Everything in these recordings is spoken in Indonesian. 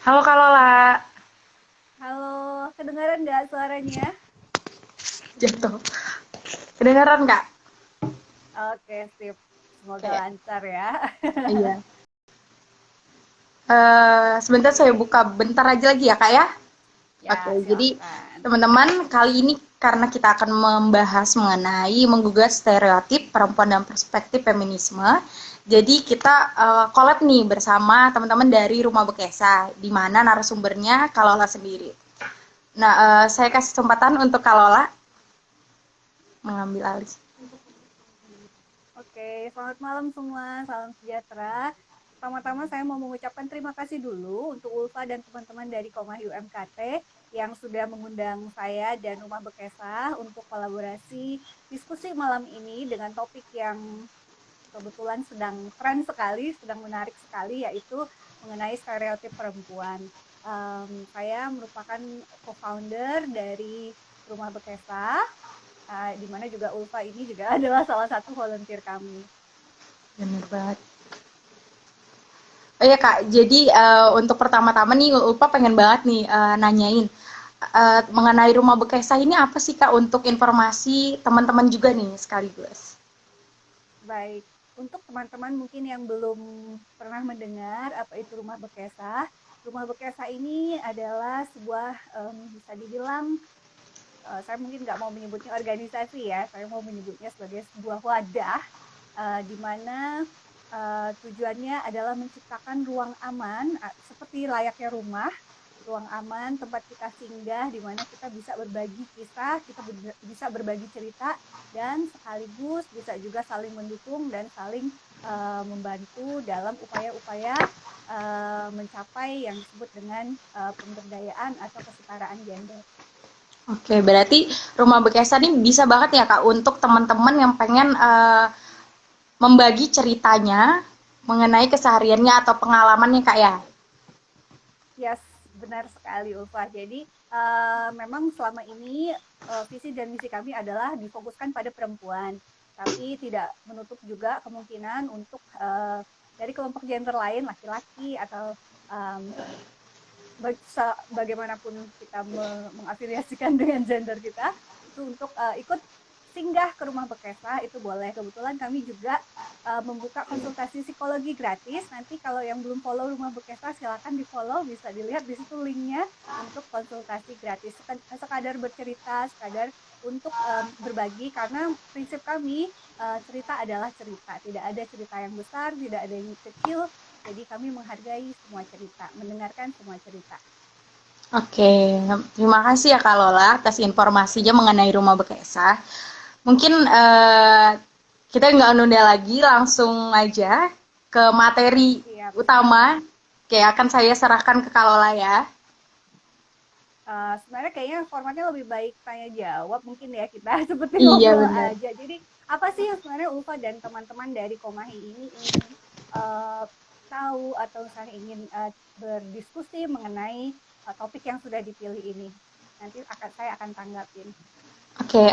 Halo Kak Lola, Halo, kedengaran nggak suaranya? jatuh. Kedengeran Kak? Oke, sip. Semoga Oke, lancar ya. iya. Sebentar saya buka bentar aja lagi ya Kak ya. Oke, Ya, jadi silakan. teman-teman kali ini karena kita akan membahas mengenai menggugah stereotip perempuan dan perspektif feminisme. Jadi kita collab nih bersama teman-teman dari Rumah Bekesa, di mana narasumbernya Kak Lola sendiri. Nah, saya kasih kesempatan untuk Kak Lola mengambil alih. Oke, selamat malam semua. Salam sejahtera. Pertama-tama saya mau mengucapkan terima kasih dulu untuk Ulfa dan teman-teman dari Komahi UMKT yang sudah mengundang saya dan Rumah Bekesa untuk kolaborasi diskusi malam ini dengan topik yang kebetulan sedang tren sekali, sedang menarik sekali, yaitu mengenai stereotip perempuan. Saya merupakan co-founder dari Rumah Bekesa, di mana juga Ulfa ini juga adalah salah satu volunteer kami. Bener banget. Oh iya Kak, jadi untuk pertama-tama nih Ulpa pengen banget nih nanyain mengenai Rumah Bekesa ini apa sih Kak untuk informasi teman-teman juga nih sekaligus. Baik, untuk teman-teman mungkin yang belum pernah mendengar apa itu Rumah Bekesa ini adalah sebuah bisa dibilang saya mungkin nggak mau menyebutnya organisasi ya, saya mau menyebutnya sebagai sebuah wadah di mana tujuannya adalah menciptakan ruang aman seperti layaknya rumah, ruang aman tempat kita singgah di mana kita bisa berbagi kisah, kita bisa berbagi cerita dan sekaligus bisa juga saling mendukung dan saling membantu dalam upaya-upaya mencapai yang disebut dengan pemberdayaan atau kesetaraan gender. Oke, berarti Rumah Bekesa ini bisa banget ya Kak untuk teman-teman yang pengen membagi ceritanya mengenai kesehariannya atau pengalamannya Kak ya. Yes, benar sekali Ulfa. Jadi memang selama ini visi dan misi kami adalah difokuskan pada perempuan, tapi tidak menutup juga kemungkinan untuk dari kelompok gender lain, laki-laki atau um, bagaimanapun kita mengafiliasikan dengan gender kita, itu untuk ikut singgah ke Rumah Bekesa itu boleh. Kebetulan kami juga membuka konsultasi psikologi gratis. Nanti kalau yang belum follow Rumah Bekesa silakan di follow, bisa dilihat di situ linknya untuk konsultasi gratis. Sekadar bercerita, sekadar untuk berbagi karena prinsip kami cerita adalah cerita. Tidak ada cerita yang besar, tidak ada yang kecil. Jadi kami menghargai semua cerita, mendengarkan semua cerita. Oke, terima kasih ya Kak Lola atas informasinya mengenai Rumah Bekesa. Mungkin kita nggak nunda lagi, langsung aja ke materi Siap, siap. utama. Oke, akan saya serahkan ke Kak Lola ya. Sebenarnya kayaknya formatnya lebih baik tanya jawab mungkin ya kita seperti Iya ngobrol benar. aja. Jadi apa sih yang sebenarnya Ulfa dan teman-teman dari Komahi ini ingin uh, tahu atau misalnya ingin berdiskusi mengenai topik yang sudah dipilih ini? Nanti saya akan tanggapin. Oke,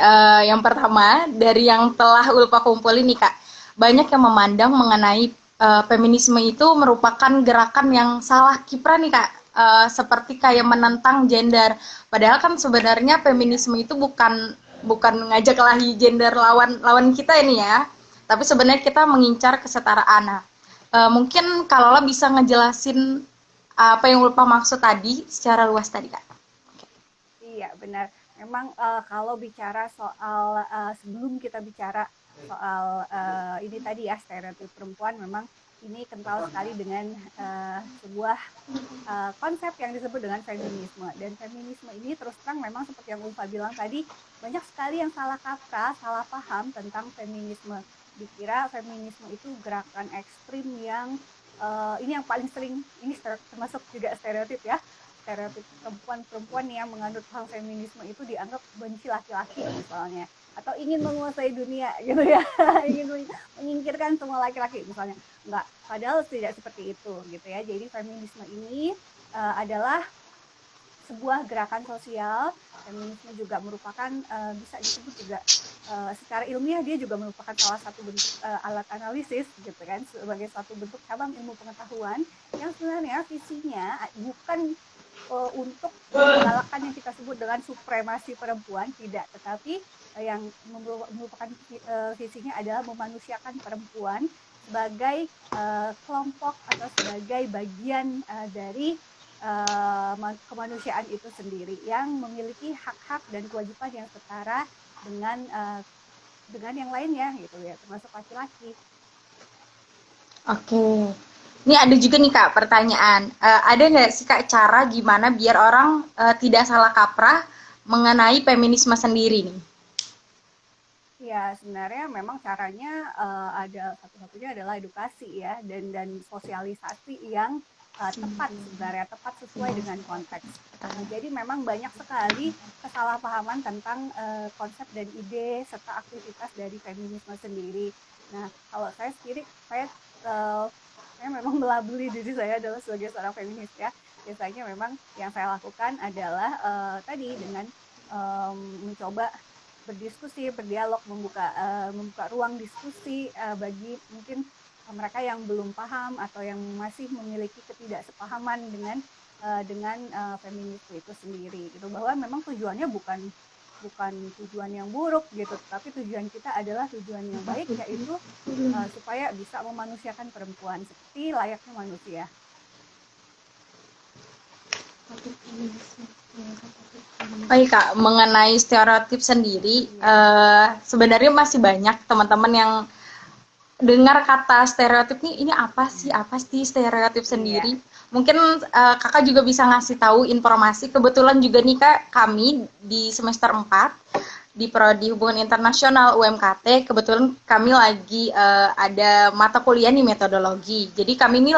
yang pertama dari yang telah Ulpa kumpulin nih Kak, banyak yang memandang mengenai feminisme itu merupakan gerakan yang salah kiprah nih Kak, seperti kayak menentang gender. Padahal kan sebenarnya Iya. feminisme itu bukan bukan ngajak kelahi gender lawan lawan kita ini ya, tapi sebenarnya kita mengincar kesetaraan. Nah, mungkin kalau lo bisa ngejelasin apa yang Ulpa maksud tadi secara luas tadi Kak. Iya, benar. Memang kalau bicara soal sebelum kita bicara soal ini tadi ya stereotip perempuan, memang ini kental sekali dengan sebuah konsep yang disebut dengan feminisme. Dan feminisme ini terus terang memang seperti yang Ulfa bilang tadi, banyak sekali yang salah kaprah, salah paham tentang feminisme. Dikira feminisme itu gerakan ekstrim yang ini yang paling sering, ini termasuk juga stereotip ya, stereotip perempuan-perempuan yang menganut paham feminisme itu dianggap benci laki-laki misalnya, atau ingin menguasai dunia gitu ya, ingin menyingkirkan semua laki-laki misalnya. Enggak, padahal tidak seperti itu gitu ya. Jadi feminisme ini adalah sebuah gerakan sosial. Feminisme juga merupakan bisa disebut juga secara ilmiah dia juga merupakan salah satu bentuk alat analisis gitu kan, sebagai suatu bentuk cabang ilmu pengetahuan yang sebenarnya visinya bukan merupakan supremasi perempuan, tidak, tetapi yang merupakan visinya adalah memanusiakan perempuan sebagai kelompok atau sebagai bagian dari kemanusiaan itu sendiri yang memiliki hak-hak dan kewajiban yang setara dengan yang lainnya gitu ya, termasuk laki-laki. Oke. Ini ada juga nih Kak pertanyaan. Ada nggak sih Kak cara gimana biar orang tidak salah kaprah mengenai feminisme sendiri nih? Ya, sebenarnya memang caranya ada satu-satunya adalah edukasi ya dan sosialisasi yang tepat sebenarnya, tepat sesuai dengan konteks. Jadi memang banyak sekali kesalahpahaman tentang konsep dan ide serta aktivitas dari feminisme sendiri. Nah, kalau saya sendiri, saya memang melabeli diri saya adalah sebagai seorang feminis ya. Biasanya memang yang saya lakukan adalah tadi dengan mencoba berdiskusi, berdialog, membuka ruang diskusi bagi mungkin mereka yang belum paham atau yang masih memiliki ketidaksepahaman dengan feminisme itu sendiri gitu, bahwa memang tujuannya bukan tujuan yang buruk gitu, tapi tujuan kita adalah tujuan yang baik, yaitu supaya bisa memanusiakan perempuan seperti layaknya manusia. Baik Kak, mengenai stereotip sendiri, sebenarnya masih banyak teman-teman yang dengar kata stereotip nih, ini apa sih stereotip sendiri? Mungkin kakak juga bisa ngasih tahu informasi. Kebetulan juga nih Kak, kami di semester 4 di Prodi Hubungan Internasional UMKT, kebetulan kami lagi ada mata kuliah nih metodologi. Jadi kami ini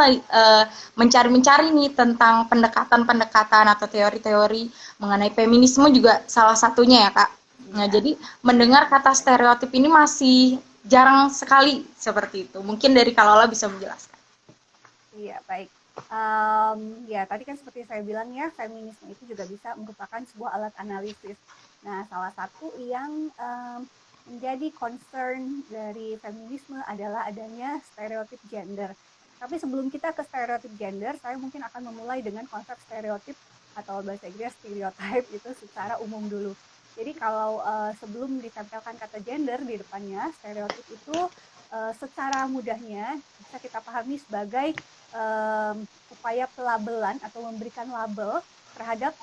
mencari-mencari nih tentang pendekatan-pendekatan atau teori-teori mengenai feminisme juga salah satunya ya Kak. Nah, jadi mendengar kata stereotip ini masih jarang sekali seperti itu. Mungkin dari Kak Lola bisa menjelaskan. Iya, baik. Ya, tadi kan seperti saya bilang ya, feminisme itu juga bisa merupakan sebuah alat analisis. Nah, salah satu yang menjadi concern dari feminisme adalah adanya stereotip gender. Tapi sebelum kita ke stereotip gender, saya mungkin akan memulai dengan konsep stereotip atau bahasa Inggris stereotype itu secara umum dulu. Jadi kalau sebelum ditempelkan kata gender di depannya, stereotip itu secara mudahnya bisa kita pahami sebagai upaya pelabelan atau memberikan label terhadap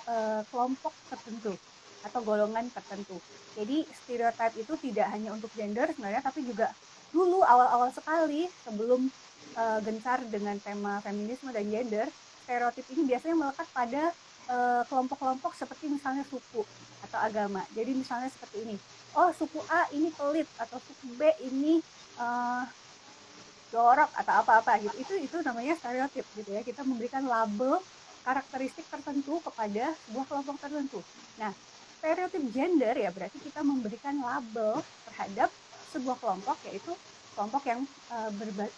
kelompok tertentu atau golongan tertentu. Jadi stereotip itu tidak hanya untuk gender sebenarnya, tapi juga dulu awal-awal sekali sebelum gencar dengan tema feminisme dan gender, stereotip ini biasanya melekat pada kelompok-kelompok seperti misalnya suku atau agama. Jadi misalnya seperti ini, oh suku A ini pelit atau suku B ini jorok atau apa-apa gitu. Itu namanya stereotip gitu ya. Kita memberikan label karakteristik tertentu kepada sebuah kelompok tertentu. Nah, stereotip gender ya berarti kita memberikan label terhadap sebuah kelompok, yaitu kelompok yang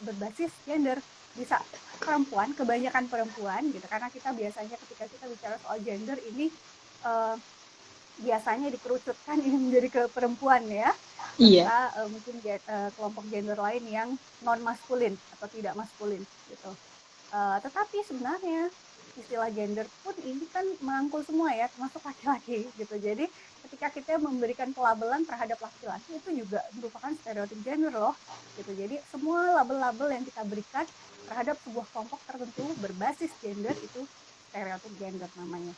berbasis gender. Bisa perempuan, kebanyakan perempuan gitu, karena kita biasanya ketika kita bicara soal gender ini biasanya dikerucutkan ini menjadi ke perempuan ya. Serta mungkin kelompok gender lain yang non maskulin atau tidak maskulin gitu. Tetapi sebenarnya istilah gender pun ini kan merangkul semua ya, termasuk laki-laki gitu. Jadi ketika kita memberikan pelabelan terhadap laki-laki itu juga merupakan stereotip gender loh gitu. Jadi semua label-label yang kita berikan terhadap sebuah kelompok tertentu berbasis gender itu stereotip gender namanya.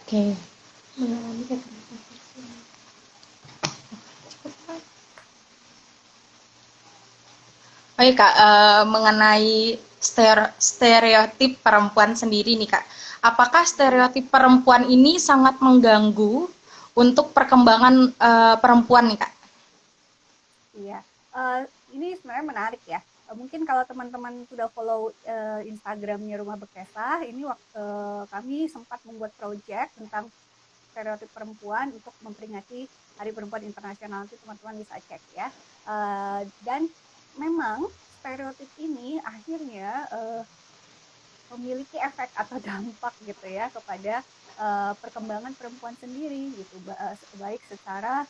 Oke. Oke Kak, mengenai stereotip perempuan sendiri nih Kak, apakah stereotip perempuan ini sangat mengganggu untuk perkembangan perempuan nih Kak? Iya, ini sebenarnya menarik ya. Mungkin kalau teman-teman sudah follow Instagramnya Rumah Bekesah, ini kami sempat membuat project tentang stereotip perempuan untuk memperingati Hari Perempuan Internasional, itu teman-teman bisa cek ya. Dan memang stereotip ini akhirnya memiliki efek atau dampak gitu ya kepada perkembangan perempuan sendiri gitu, baik secara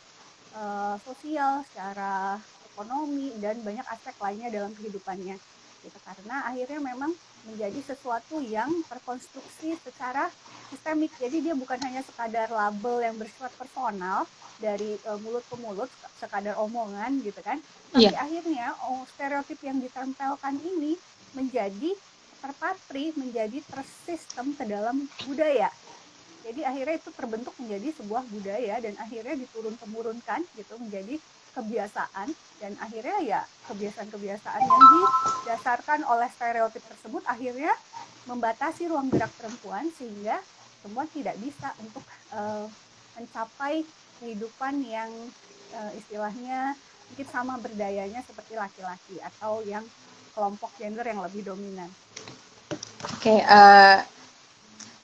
sosial, secara ekonomi dan banyak aspek lainnya dalam kehidupannya gitu. Karena akhirnya memang menjadi sesuatu yang terkonstruksi secara sistemik. Jadi dia bukan hanya sekadar label yang bersifat personal dari mulut ke mulut, sekadar omongan gitu kan. Tapi Iya. akhirnya stereotip yang ditempelkan ini menjadi terpatri, menjadi tersistem ke dalam budaya. Jadi akhirnya itu terbentuk menjadi sebuah budaya dan akhirnya diturun-temurunkan gitu menjadi kebiasaan, dan akhirnya ya kebiasaan-kebiasaan yang didasarkan oleh stereotip tersebut akhirnya membatasi ruang gerak perempuan sehingga perempuan tidak bisa untuk mencapai kehidupan yang istilahnya mungkin sama berdayanya seperti laki-laki atau yang kelompok gender yang lebih dominan. Oke,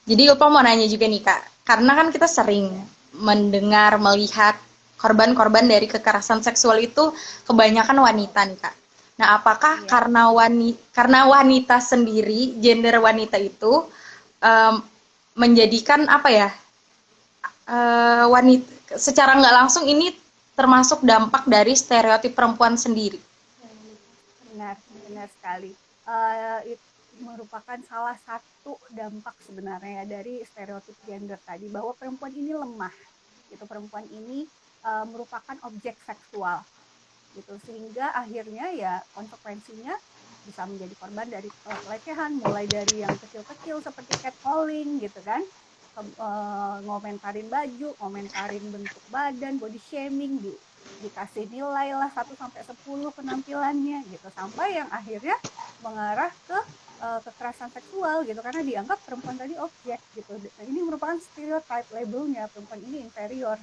jadi Ulfa mau nanya juga nih Kak, karena kan kita sering mendengar, melihat korban-korban dari kekerasan seksual itu kebanyakan wanita nih Kak. Nah, apakah Iya. karena wanita sendiri, gender wanita itu um, menjadikan apa ya, wanita secara nggak langsung ini termasuk dampak dari stereotip perempuan sendiri? Benar, benar sekali. Itu merupakan salah satu dampak sebenarnya dari stereotip gender tadi, bahwa perempuan ini lemah, gitu. Perempuan ini merupakan objek seksual, gitu. Sehingga akhirnya ya konsekuensinya bisa menjadi korban dari pelecehan, mulai dari yang kecil-kecil seperti catcalling, gitu kan, ngomentarin baju, ngomentarin bentuk badan, body shaming, dikasih nilai lah 1 sampai 10 penampilannya gitu, sampai yang akhirnya mengarah ke kekerasan seksual gitu, karena dianggap perempuan tadi objek gitu. Ini merupakan stereotype, labelnya perempuan ini inferior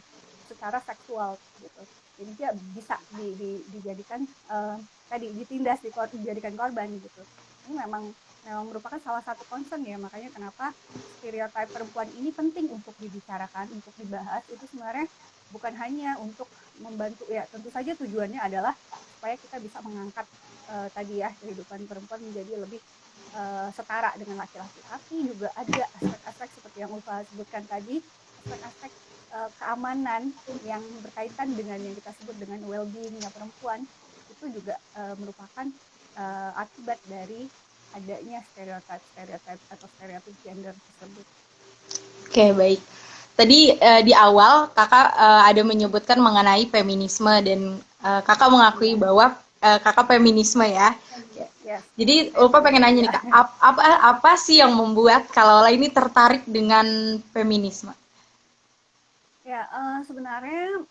secara seksual gitu. Jadi dia bisa dijadikan tadi ditindas, dijadikan korban gitu. Ini memang merupakan salah satu concern ya, makanya kenapa stereotype perempuan ini penting untuk dibicarakan, untuk dibahas. Itu sebenarnya bukan hanya untuk membantu ya, tentu saja tujuannya adalah supaya kita bisa mengangkat tadi ya kehidupan perempuan menjadi lebih setara dengan laki-laki, tapi juga ada aspek-aspek seperti yang Ulfa sebutkan tadi, aspek-aspek keamanan yang berkaitan dengan yang kita sebut dengan well-beingnya perempuan, itu juga merupakan akibat dari adanya stereotip atau stereotip gender tersebut. Oke, baik. Tadi di awal kakak ada menyebutkan mengenai feminisme dan kakak mengakui bahwa kakak feminisme ya. Yes, Jadi saya Ulfa pengen feminis nanya juga. nih kak, apa sih yang membuat Kak Lola ini tertarik dengan feminisme? Ya, sebenarnya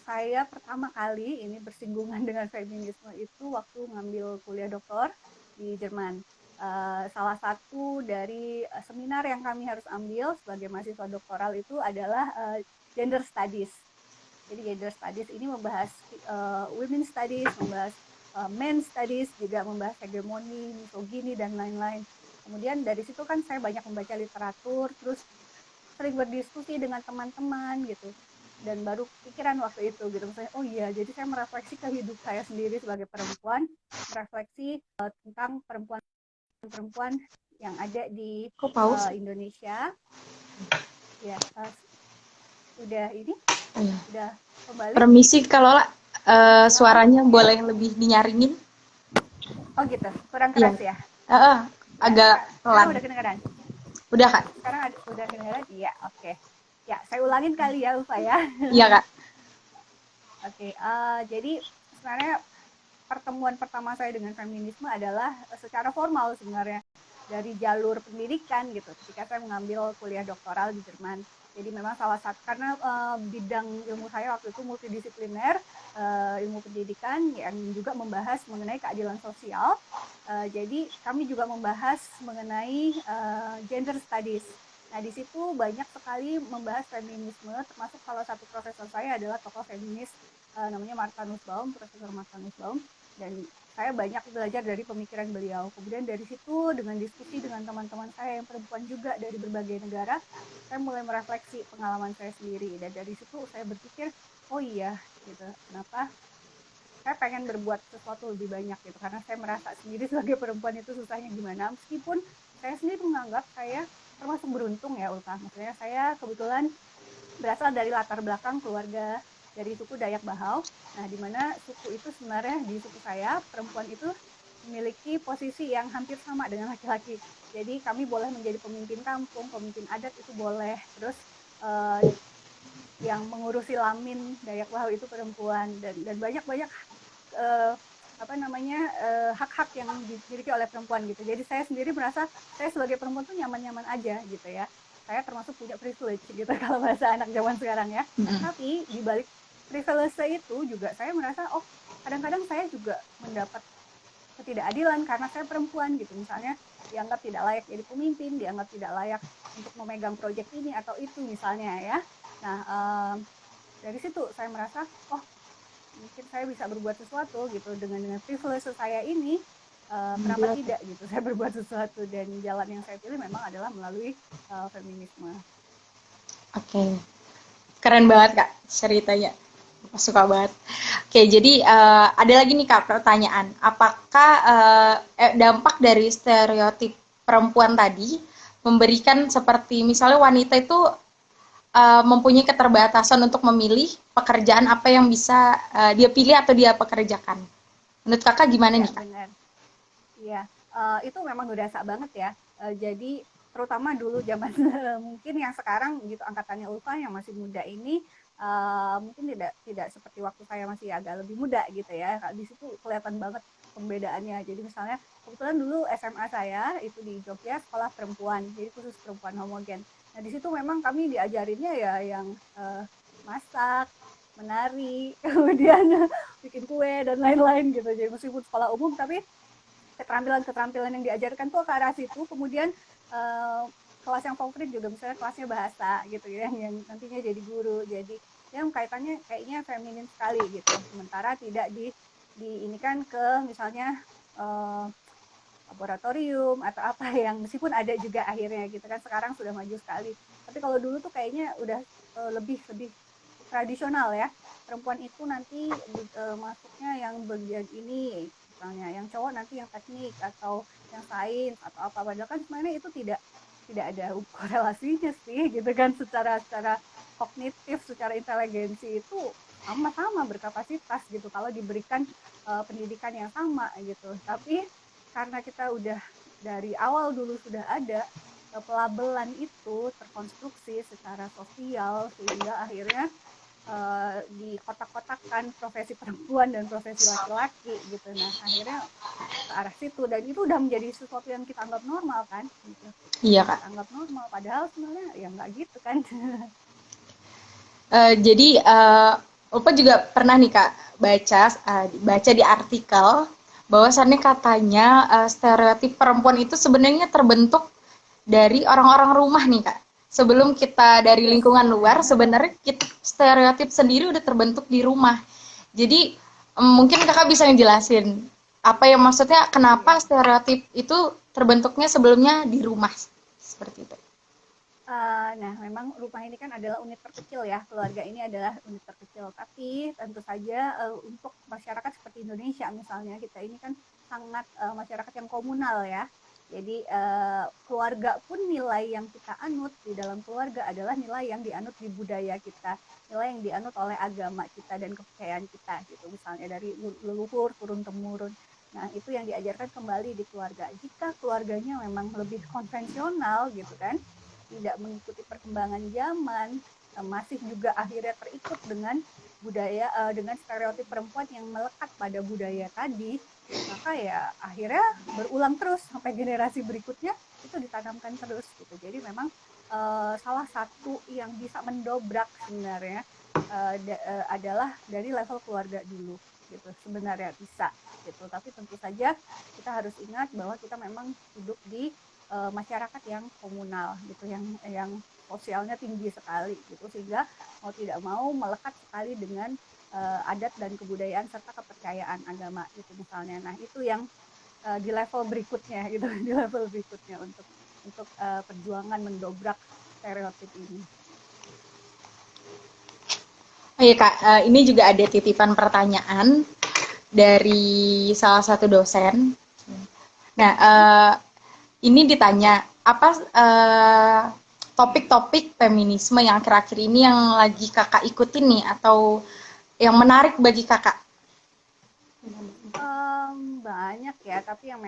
saya pertama kali ini bersinggungan dengan feminisme itu waktu ngambil kuliah doktor di Jerman. Salah satu dari seminar yang kami harus ambil sebagai mahasiswa doktoral itu adalah gender studies. Jadi gender studies ini membahas women studies, membahas men studies, juga membahas hegemoni, misogini, dan lain-lain. Kemudian dari situ kan saya banyak membaca literatur, terus sering berdiskusi dengan teman-teman gitu, dan baru pikiran waktu itu gitu, misalnya oh iya, jadi saya merefleksi ke hidup saya sendiri sebagai perempuan, merefleksi tentang perempuan yang ada di Kok paus? Indonesia ya. Udah ini Oh, iya. udah kembali. Permisi Kak Lola, suaranya Ya, boleh lebih dinyaringin? oh gitu, kurang Iya. keras ya. Ya, Agak sekarang pelan. udah kedengeran. Udah Kak? Sekarang udah kedengeran, iya, oke. Ya, saya ulangin kali ya Ulfa ya. Iya Kak. Oke, jadi sebenarnya pertemuan pertama saya dengan feminisme adalah secara formal sebenarnya, dari jalur pendidikan gitu, ketika saya mengambil kuliah doktoral di Jerman. Jadi memang salah satu, karena bidang ilmu saya waktu itu multidisipliner, ilmu pendidikan yang juga membahas mengenai keadilan sosial. Jadi kami juga membahas mengenai gender studies. Nah, di situ banyak sekali membahas feminisme, termasuk salah satu profesor saya adalah tokoh feminis namanya Martha Nussbaum, Profesor Martha Nussbaum, dan saya banyak belajar dari pemikiran beliau. Kemudian dari situ dengan diskusi dengan teman-teman saya yang perempuan juga dari berbagai negara, saya mulai merefleksi pengalaman saya sendiri, dan dari situ saya berpikir, oh iya gitu, kenapa saya pengen berbuat sesuatu lebih banyak gitu, karena saya merasa sendiri sebagai perempuan itu susahnya gimana, meskipun saya sendiri menganggap saya termasuk beruntung ya Ulfa. Maksudnya saya kebetulan berasal dari latar belakang keluarga dari suku Dayak Bahau. Nah, di mana suku itu sebenarnya, di suku saya perempuan itu memiliki posisi yang hampir sama dengan laki-laki. Jadi kami boleh menjadi pemimpin kampung, pemimpin adat itu boleh. Terus yang mengurusi Lamin Dayak Wahau itu perempuan, dan banyak-banyak hak-hak yang dimiliki oleh perempuan gitu. Jadi saya sendiri merasa saya sebagai perempuan tuh nyaman-nyaman aja gitu ya. Saya termasuk punya privilege gitu kalau bahasa anak zaman sekarang ya. Tapi di balik privilege itu juga saya merasa kadang-kadang saya juga mendapat ketidakadilan karena saya perempuan gitu. Misalnya dianggap tidak layak jadi pemimpin, dianggap tidak layak untuk memegang proyek ini atau itu misalnya ya. Nah, dari situ saya merasa mungkin saya bisa berbuat sesuatu gitu dengan privilege saya ini. Kenapa tidak gitu saya berbuat sesuatu, dan jalan yang saya pilih memang adalah melalui feminisme. Oke. Keren banget Kak ceritanya. Suka banget. Oke, jadi ada lagi nih Kak pertanyaan. Apakah dampak dari stereotip perempuan tadi memberikan seperti misalnya wanita itu mempunyai keterbatasan untuk memilih pekerjaan apa yang bisa dia pilih atau dia pekerjakan. Menurut Kakak gimana Ya, nih Kak? benar. Iya, itu memang ngedesak banget ya. Jadi terutama dulu zaman mungkin yang sekarang gitu angkatannya Ulfa yang masih muda ini mungkin tidak seperti waktu saya masih agak lebih muda gitu ya. Di situ kelihatan banget pembedaannya. Jadi misalnya kebetulan dulu SMA saya itu di Jogja sekolah perempuan, jadi khusus perempuan homogen. Nah di situ memang kami diajarinnya ya yang masak, menari, kemudian bikin kue dan lain-lain gitu. Jadi meskipun sekolah umum tapi keterampilan-keterampilan yang diajarkan tuh ke arah situ. Kemudian kelas yang favorit juga misalnya kelasnya bahasa gitu ya, yang nantinya jadi guru. Jadi yang kaitannya kayaknya feminin sekali gitu. Sementara tidak ini kan ke misalnya laboratorium atau apa yang meskipun ada juga akhirnya gitu kan, sekarang sudah maju sekali. Tapi kalau dulu tuh kayaknya udah lebih tradisional ya. Perempuan itu nanti masuknya yang bagian ini misalnya, yang cowok nanti yang teknik atau yang sains atau apa. Padahal kan sebenarnya itu tidak ada korelasinya sih gitu kan, secara kognitif, secara inteligensi itu sama-sama berkapasitas gitu kalau diberikan pendidikan yang sama gitu. Tapi karena kita udah dari awal dulu sudah ada pelabelan itu terkonstruksi secara sosial sehingga akhirnya di kotak-kotakan profesi perempuan dan profesi laki-laki gitu. Nah akhirnya ke arah situ, dan itu udah menjadi sesuatu yang kita anggap normal kan gitu. Iya Kak. Kita anggap normal padahal sebenarnya ya nggak gitu kan. Jadi Ulfa juga pernah nih Kak baca di artikel bahwasannya katanya stereotip perempuan itu sebenarnya terbentuk dari orang-orang rumah nih Kak. Sebelum kita dari Yes. lingkungan luar, sebenarnya stereotip sendiri udah terbentuk di rumah. Jadi mungkin Kakak bisa ngejelasin apa yang maksudnya kenapa stereotip itu terbentuknya sebelumnya di rumah seperti itu. Nah, memang rumah ini kan adalah unit terkecil ya, keluarga ini adalah unit terkecil. Tapi tentu saja untuk masyarakat seperti Indonesia misalnya, kita ini kan sangat masyarakat yang komunal ya. Jadi keluarga pun nilai yang kita anut di dalam keluarga adalah nilai yang dianut di budaya kita, nilai yang dianut oleh agama kita dan kepercayaan kita gitu. Misalnya dari leluhur turun temurun. Nah, itu yang diajarkan kembali di keluarga. Jika keluarganya memang lebih konvensional gitu kan, tidak mengikuti perkembangan zaman, masih juga akhirnya terikut dengan budaya, dengan stereotip perempuan yang melekat pada budaya tadi, maka ya akhirnya berulang terus sampai generasi berikutnya itu ditanamkan terus gitu. Jadi memang salah satu yang bisa mendobrak sebenarnya adalah dari level keluarga dulu gitu, sebenarnya bisa gitu. Tapi tentu saja kita harus ingat bahwa kita memang hidup di masyarakat yang komunal gitu, yang sosialnya tinggi sekali gitu, sehingga mau tidak mau melekat sekali dengan adat dan kebudayaan serta kepercayaan agama gitu misalnya. Nah itu yang di level berikutnya gitu, di level berikutnya untuk perjuangan mendobrak stereotip ini. Oh iya Kak, ini juga ada titipan pertanyaan dari salah satu dosen. Nah, ini ditanya apa topik-topik feminisme yang akhir-akhir ini yang lagi kakak ikutin nih atau yang menarik bagi kakak? Banyak ya, tapi yang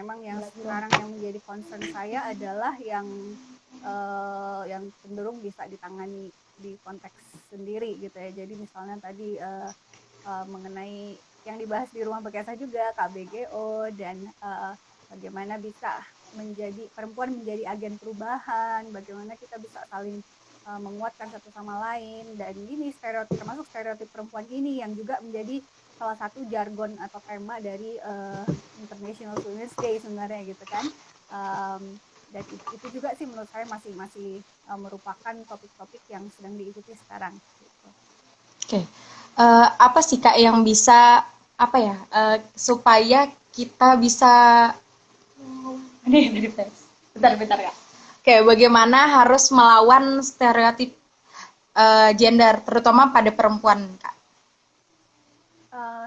sekarang yang menjadi concern saya adalah yang cenderung bisa ditangani di konteks sendiri gitu ya. Jadi misalnya tadi mengenai yang dibahas di Rumah Bekesa juga, KBGO, dan bagaimana bisa perempuan menjadi agen perubahan, bagaimana kita bisa saling menguatkan satu sama lain, dan ini termasuk stereotip perempuan ini yang juga menjadi salah satu jargon atau tema dari International Women's Day sebenarnya gitu kan. Dan itu juga sih menurut saya masih merupakan topik-topik yang sedang diikuti sekarang gitu. Oke. Apa sih Kak yang bisa supaya kita bisa bentar ya. Oke, bagaimana harus melawan stereotip gender terutama pada perempuan Kak?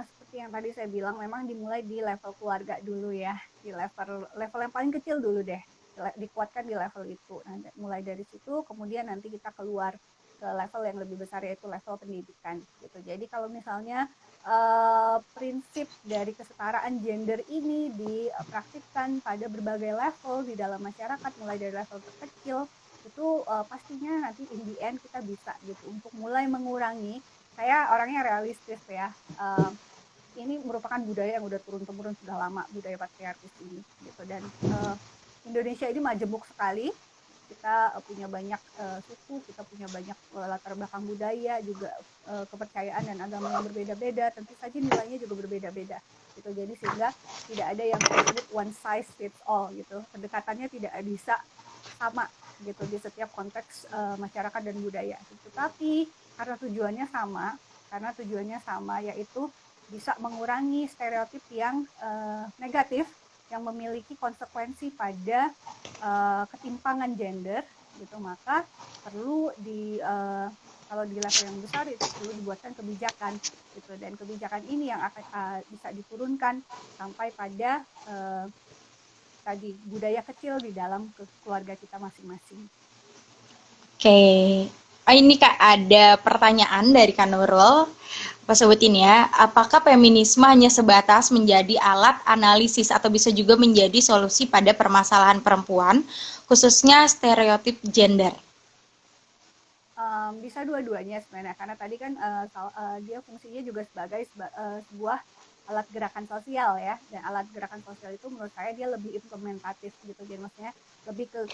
Seperti yang tadi saya bilang, memang dimulai di level keluarga dulu ya, di level yang paling kecil dulu deh, dikuatkan di level itu. Nah, mulai dari situ, kemudian nanti kita keluar ke level yang lebih besar, yaitu level pendidikan gitu. Jadi kalau misalnya prinsip dari kesetaraan gender ini dipraktikkan pada berbagai level di dalam masyarakat, mulai dari level terkecil, itu pastinya nanti in the end kita bisa gitu untuk mulai mengurangi. Saya orangnya realistis ya. Ini merupakan budaya yang udah turun-temurun sudah lama, budaya patriarkis ini gitu. Dan Indonesia ini majemuk sekali. Kita punya banyak suku, kita punya banyak latar belakang budaya, juga kepercayaan dan agama yang berbeda-beda. Tentu saja nilainya juga berbeda-beda. Gitu. Jadi sehingga tidak ada yang disebut one size fits all gitu. Pendekatannya tidak bisa sama gitu di setiap konteks masyarakat dan budaya. Tetapi karena tujuannya sama yaitu bisa mengurangi stereotip yang negatif yang memiliki konsekuensi pada ketimpangan gender gitu, maka perlu kalau di level yang besar itu perlu dibuatkan kebijakan gitu, dan kebijakan ini yang akan bisa diturunkan sampai pada tadi budaya kecil di dalam keluarga kita masing-masing. Oke. Ini Kak ada pertanyaan dari Kak Nurul. Apa sebutin ya, apakah feminisme hanya sebatas menjadi alat analisis atau bisa juga menjadi solusi pada permasalahan perempuan, khususnya stereotip gender? Bisa dua-duanya sebenarnya, karena tadi kan dia fungsinya juga sebagai sebuah alat gerakan sosial ya, dan alat gerakan sosial itu menurut saya dia lebih implementatif gitu, jadi maksudnya lebih ke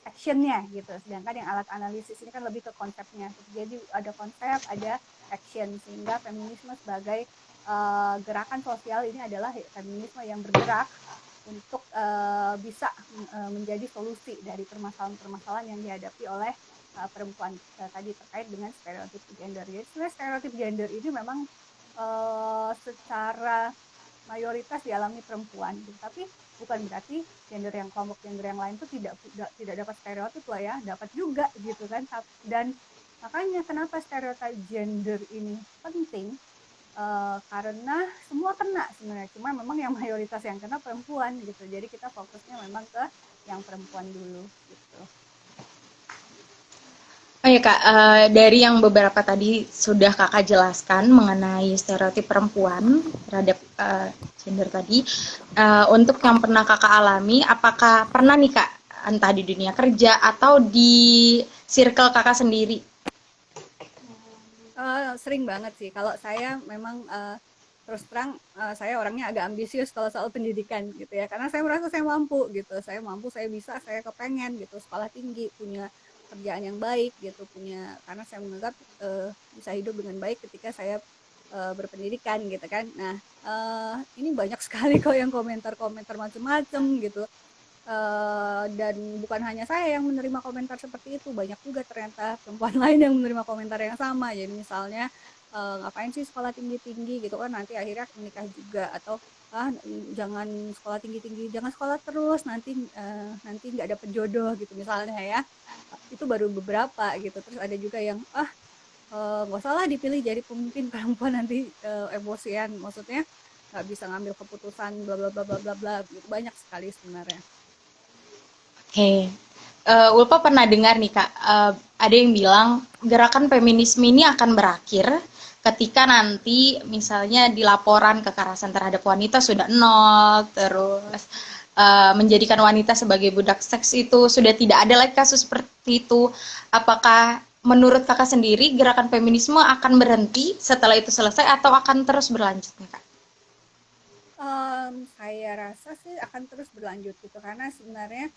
actionnya gitu, sedangkan yang alat analisis ini kan lebih ke konsepnya. Jadi ada konsep, ada action, sehingga feminisme sebagai gerakan sosial ini adalah feminisme yang bergerak untuk bisa menjadi solusi dari permasalahan-permasalahan yang dihadapi oleh perempuan tadi terkait dengan stereotip gender. Jadi sebenarnya stereotip gender ini memang secara mayoritas dialami perempuan, tapi bukan berarti kelompok gender yang lain itu tidak dapat stereotip lah ya, dapat juga gitu kan. Dan makanya kenapa stereotip gender ini penting, karena semua kena sebenarnya, cuma memang yang mayoritas yang kena perempuan gitu, jadi kita fokusnya memang ke yang perempuan dulu gitu. Oh ya Kak, dari yang beberapa tadi sudah Kakak jelaskan mengenai stereotip perempuan terhadap gender tadi, untuk yang pernah Kakak alami, apakah pernah nih Kak, entah di dunia kerja atau di circle Kakak sendiri? Sering banget sih. Kalau saya memang terus terang saya orangnya agak ambisius kalau soal pendidikan gitu ya, karena saya merasa saya mampu gitu, saya bisa, saya kepengen gitu sekolah tinggi, punya kerjaan yang baik gitu, karena saya menganggap bisa hidup dengan baik ketika saya berpendidikan gitu kan. Nah ini banyak sekali kok yang komentar-komentar macam-macam gitu. Dan bukan hanya saya yang menerima komentar seperti itu, banyak juga ternyata perempuan lain yang menerima komentar yang sama. Jadi misalnya ngapain sih sekolah tinggi-tinggi gitu kan, nanti akhirnya menikah juga, atau jangan sekolah tinggi-tinggi, jangan sekolah terus, nanti nggak dapet jodoh gitu misalnya ya. Itu baru beberapa gitu. Terus ada juga yang nggak salah dipilih jadi pemimpin perempuan, nanti emosian, maksudnya nggak bisa ngambil keputusan bla bla bla bla bla bla gitu. Banyak sekali sebenarnya. Oke, Ulfa pernah dengar nih Kak, ada yang bilang gerakan feminisme ini akan berakhir ketika nanti misalnya di laporan kekerasan terhadap wanita sudah nol, terus menjadikan wanita sebagai budak seks itu sudah tidak ada lagi kasus seperti itu. Apakah menurut kakak sendiri gerakan feminisme akan berhenti setelah itu selesai atau akan terus berlanjut nih kak? Saya rasa sih akan terus berlanjut gitu karena sebenarnya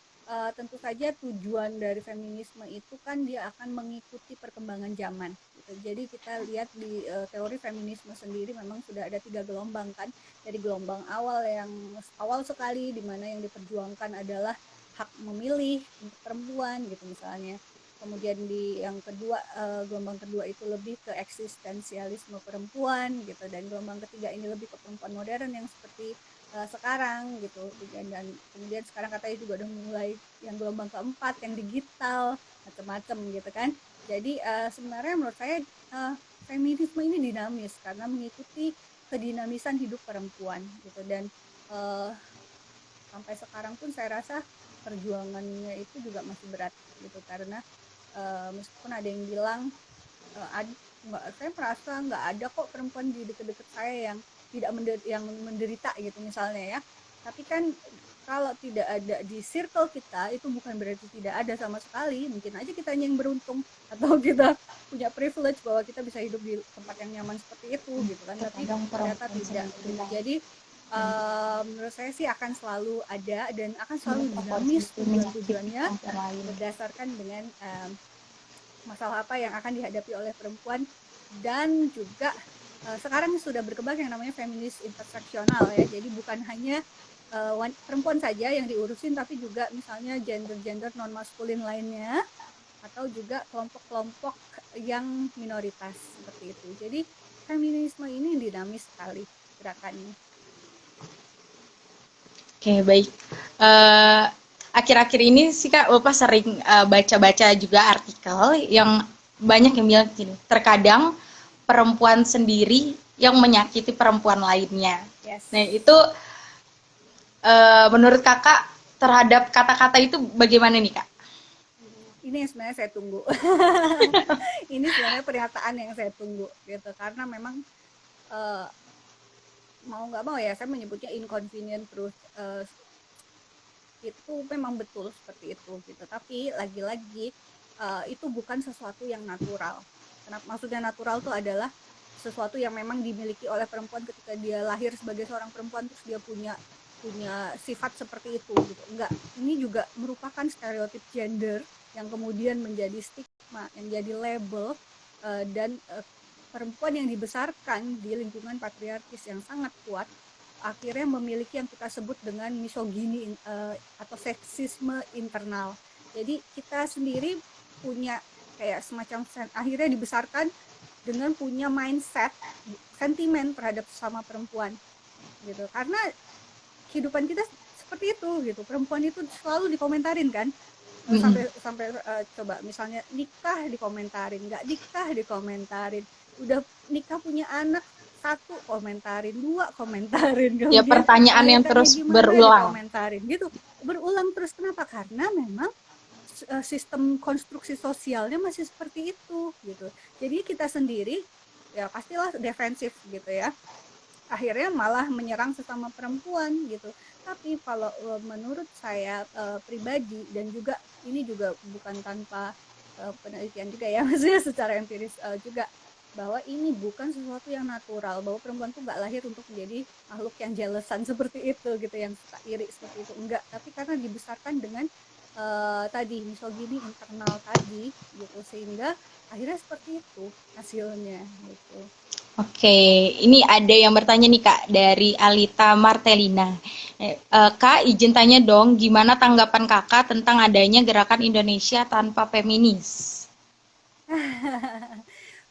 tentu saja tujuan dari feminisme itu kan dia akan mengikuti perkembangan zaman gitu. Jadi kita lihat di teori feminisme sendiri memang sudah ada 3 gelombang kan. Dari gelombang awal yang awal sekali di mana yang diperjuangkan adalah hak memilih untuk perempuan gitu misalnya. Kemudian di yang kedua, gelombang kedua itu lebih ke eksistensialisme perempuan gitu, dan gelombang ketiga ini lebih ke perempuan modern yang seperti sekarang gitu. Dan kemudian sekarang katanya juga udah mulai yang gelombang keempat yang digital macam-macam gitu kan. Jadi sebenarnya menurut saya feminisme ini dinamis karena mengikuti kedinamisan hidup perempuan gitu. Dan sampai sekarang pun saya rasa perjuangannya itu juga masih berat gitu karena meskipun ada yang bilang saya merasa nggak ada kok perempuan di deket-deket saya yang tidak menderita gitu misalnya ya, tapi kan kalau tidak ada di circle kita itu bukan berarti tidak ada sama sekali, mungkin aja kita yang beruntung atau kita punya privilege bahwa kita bisa hidup di tempat yang nyaman seperti itu gitu kan, tapi ternyata tidak gitu. Jadi menurut saya sih akan selalu ada dan akan selalu dinamis tujuan-tujuannya berdasarkan dengan masalah apa yang akan dihadapi oleh perempuan. Dan juga sekarang sudah berkembang yang namanya feminis interseksional ya, jadi bukan hanya perempuan saja yang diurusin tapi juga misalnya gender non maskulin lainnya atau juga kelompok-kelompok yang minoritas seperti itu. Jadi feminisme ini dinamis sekali gerakannya. Oke, baik. Akhir-akhir ini sih Kak, Bapak sering baca-baca juga artikel yang banyak yang bilang gini, terkadang perempuan sendiri yang menyakiti perempuan lainnya. Yes. Nah, itu menurut Kakak terhadap kata-kata itu bagaimana nih Kak? Ini yang sebenarnya saya tunggu. Ini sebenarnya pernyataan yang saya tunggu gitu karena memang mau nggak mau ya saya menyebutnya inconvenient truth, itu memang betul seperti itu gitu, tapi lagi-lagi itu bukan sesuatu yang natural. Kenapa maksudnya natural itu adalah sesuatu yang memang dimiliki oleh perempuan ketika dia lahir sebagai seorang perempuan terus dia punya sifat seperti itu gitu. Enggak, ini juga merupakan stereotip gender yang kemudian menjadi stigma, yang jadi label, dan perempuan yang dibesarkan di lingkungan patriarkis yang sangat kuat akhirnya memiliki yang kita sebut dengan misogini atau seksisme internal. Jadi kita sendiri punya kayak semacam akhirnya dibesarkan dengan punya mindset sentimen terhadap sesama perempuan gitu, karena kehidupan kita seperti itu gitu. Perempuan itu selalu dikomentarin kan, sampai coba misalnya nikah dikomentarin, nggak nikah dikomentarin, udah nikah punya anak 1 komentarin, 2 komentarin, Ya, kemudian pertanyaan yang terus berulang. dikomentarin gitu, berulang terus. Kenapa? Karena memang sistem konstruksi sosialnya masih seperti itu gitu. Jadi kita sendiri ya pastilah defensif gitu ya, akhirnya malah menyerang sesama perempuan gitu. Tapi kalau menurut saya pribadi, dan juga ini juga bukan tanpa penelitian juga ya, maksudnya secara empiris juga, bahwa ini bukan sesuatu yang natural, bahwa perempuan tuh nggak lahir untuk menjadi makhluk yang jealousan seperti itu gitu, yang suka iri seperti itu, enggak, tapi karena dibesarkan dengan tadi misogini internal tadi gitu, sehingga akhirnya seperti itu hasilnya gitu. Oke, ini ada yang bertanya nih Kak dari Alita Martelina. Kak, izin tanya dong, gimana tanggapan Kakak tentang adanya gerakan Indonesia tanpa feminis?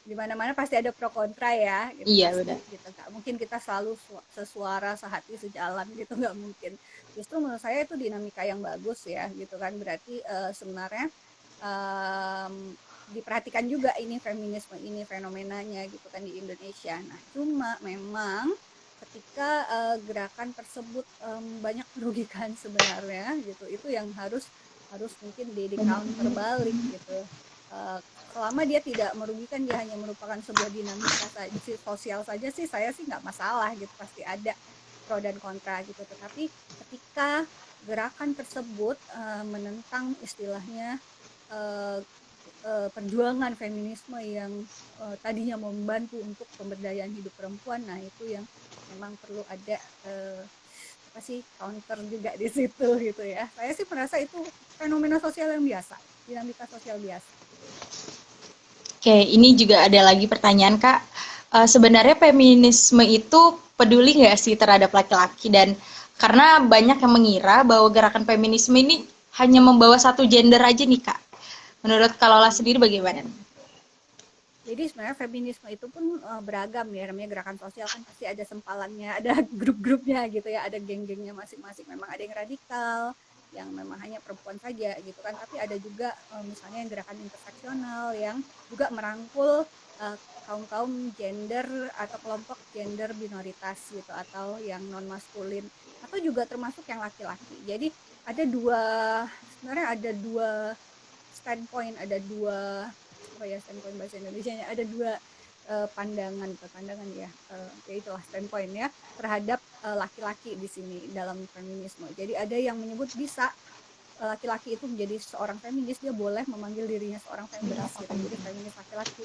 Di mana-mana pasti ada pro kontra ya, gitu Iya, pasti benar. gitu. Nggak mungkin kita selalu sesuara, sehati, sejalan gitu, nggak mungkin. Justru menurut saya itu dinamika yang bagus ya, gitu kan. Berarti sebenarnya diperhatikan juga ini feminisme ini fenomenanya gitu kan di Indonesia. Nah, cuma memang ketika gerakan tersebut banyak merugikan sebenarnya gitu, itu yang harus mungkin di counter balik gitu. selama dia tidak merugikan, dia hanya merupakan sebuah dinamika sosial saja sih, saya sih nggak masalah gitu, pasti ada pro dan kontra gitu. Tetapi ketika gerakan tersebut menentang istilahnya perjuangan feminisme yang tadinya membantu untuk pemberdayaan hidup perempuan, nah itu yang memang perlu ada apa sih, counter juga di situ gitu ya. Saya sih merasa itu fenomena sosial yang biasa, dinamika sosial biasa. Oke, ini juga ada lagi pertanyaan Kak. Sebenarnya feminisme itu peduli nggak sih terhadap laki-laki? Dan karena banyak yang mengira bahwa gerakan feminisme ini hanya membawa satu gender aja nih Kak. Menurut Kak Lola sendiri bagaimana? Jadi sebenarnya feminisme itu pun beragam ya, namanya gerakan sosial kan pasti ada sempalannya, ada grup-grupnya gitu ya, ada geng-gengnya masing-masing. Memang ada yang radikal, yang memang hanya perempuan saja gitu kan, tapi ada juga misalnya yang gerakan interseksional yang juga merangkul kaum-kaum gender atau kelompok gender minoritas gitu, atau yang non maskulin, atau juga termasuk yang laki-laki. Jadi ada dua, sebenarnya ada dua standpoint, ada dua apa ya, standpoint bahasa Indonesianya, ada dua pandangan ya, ya itulah standpoint ya terhadap laki-laki di sini dalam feminisme. Jadi ada yang menyebut bisa laki-laki itu menjadi seorang feminis, dia boleh memanggil dirinya seorang feminis gitu, jadi feminis laki-laki.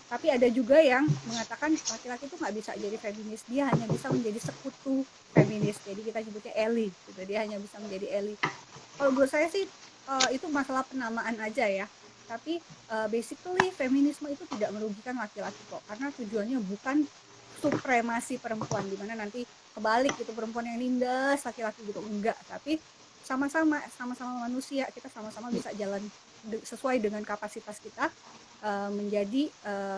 Tapi ada juga yang mengatakan laki-laki itu nggak bisa jadi feminis, dia hanya bisa menjadi sekutu feminis, jadi kita sebutnya ally gitu, dia hanya bisa menjadi ally. Kalau menurut saya sih itu masalah penamaan aja ya. Tapi basically feminisme itu tidak merugikan laki-laki kok, karena tujuannya bukan supremasi perempuan, dimana nanti kebalik gitu, perempuan yang nindas laki-laki gitu, enggak. Tapi sama-sama manusia, kita sama-sama bisa jalan sesuai dengan kapasitas kita menjadi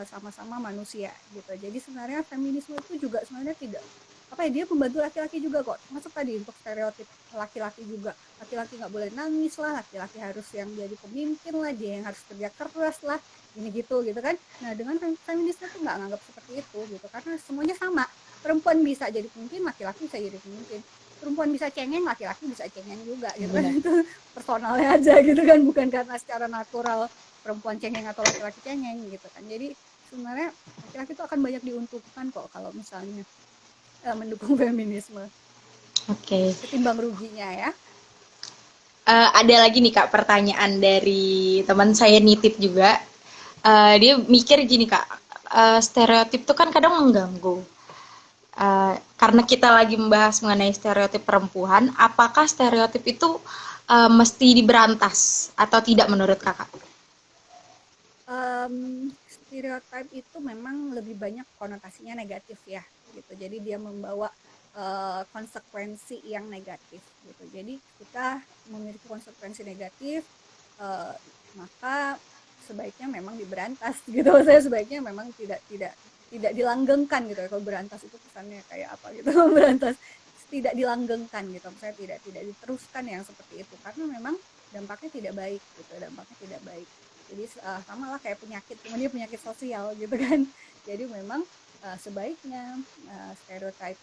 sama-sama manusia gitu. Jadi sebenarnya feminisme itu juga sebenarnya tidak apa ya, dia membantu laki-laki juga kok, masuk tadi untuk stereotip laki-laki juga, laki-laki nggak boleh nangis lah, laki-laki harus yang jadi pemimpin lah, dia yang harus kerja keras lah, ini gitu kan. Nah dengan feminisme tuh nggak nganggap seperti itu gitu, karena semuanya sama, perempuan bisa jadi pemimpin, laki-laki bisa jadi pemimpin, perempuan bisa cengeng, laki-laki bisa cengeng juga gitu kan. Itu personalnya aja gitu kan, bukan karena secara natural perempuan cengeng atau laki-laki cengeng gitu kan. Jadi sebenarnya laki-laki itu akan banyak diuntungkan kok kalau misalnya mendukung feminisme. Oke. Ketimbang ruginya ya. Ada lagi nih Kak pertanyaan dari teman saya nitip juga. Dia mikir gini Kak, stereotip tuh kan kadang mengganggu. Karena kita lagi membahas mengenai stereotip perempuan, apakah stereotip itu mesti diberantas atau tidak menurut Kakak? Stereotip itu memang lebih banyak konotasinya negatif ya gitu, jadi dia membawa konsekuensi yang negatif gitu. Jadi kita memiliki konsekuensi negatif, uh, maka sebaiknya memang diberantas gitu. Saya sebaiknya memang tidak dilanggengkan gitu ya. Kalau berantas itu kesannya kayak apa gitu. Berantas tidak dilanggengkan gitu, saya tidak diteruskan yang seperti itu, karena memang dampaknya tidak baik gitu, dampaknya tidak baik. Jadi sama lah kayak penyakit, cuma dia penyakit sosial gitu kan. Jadi memang sebaiknya stereotip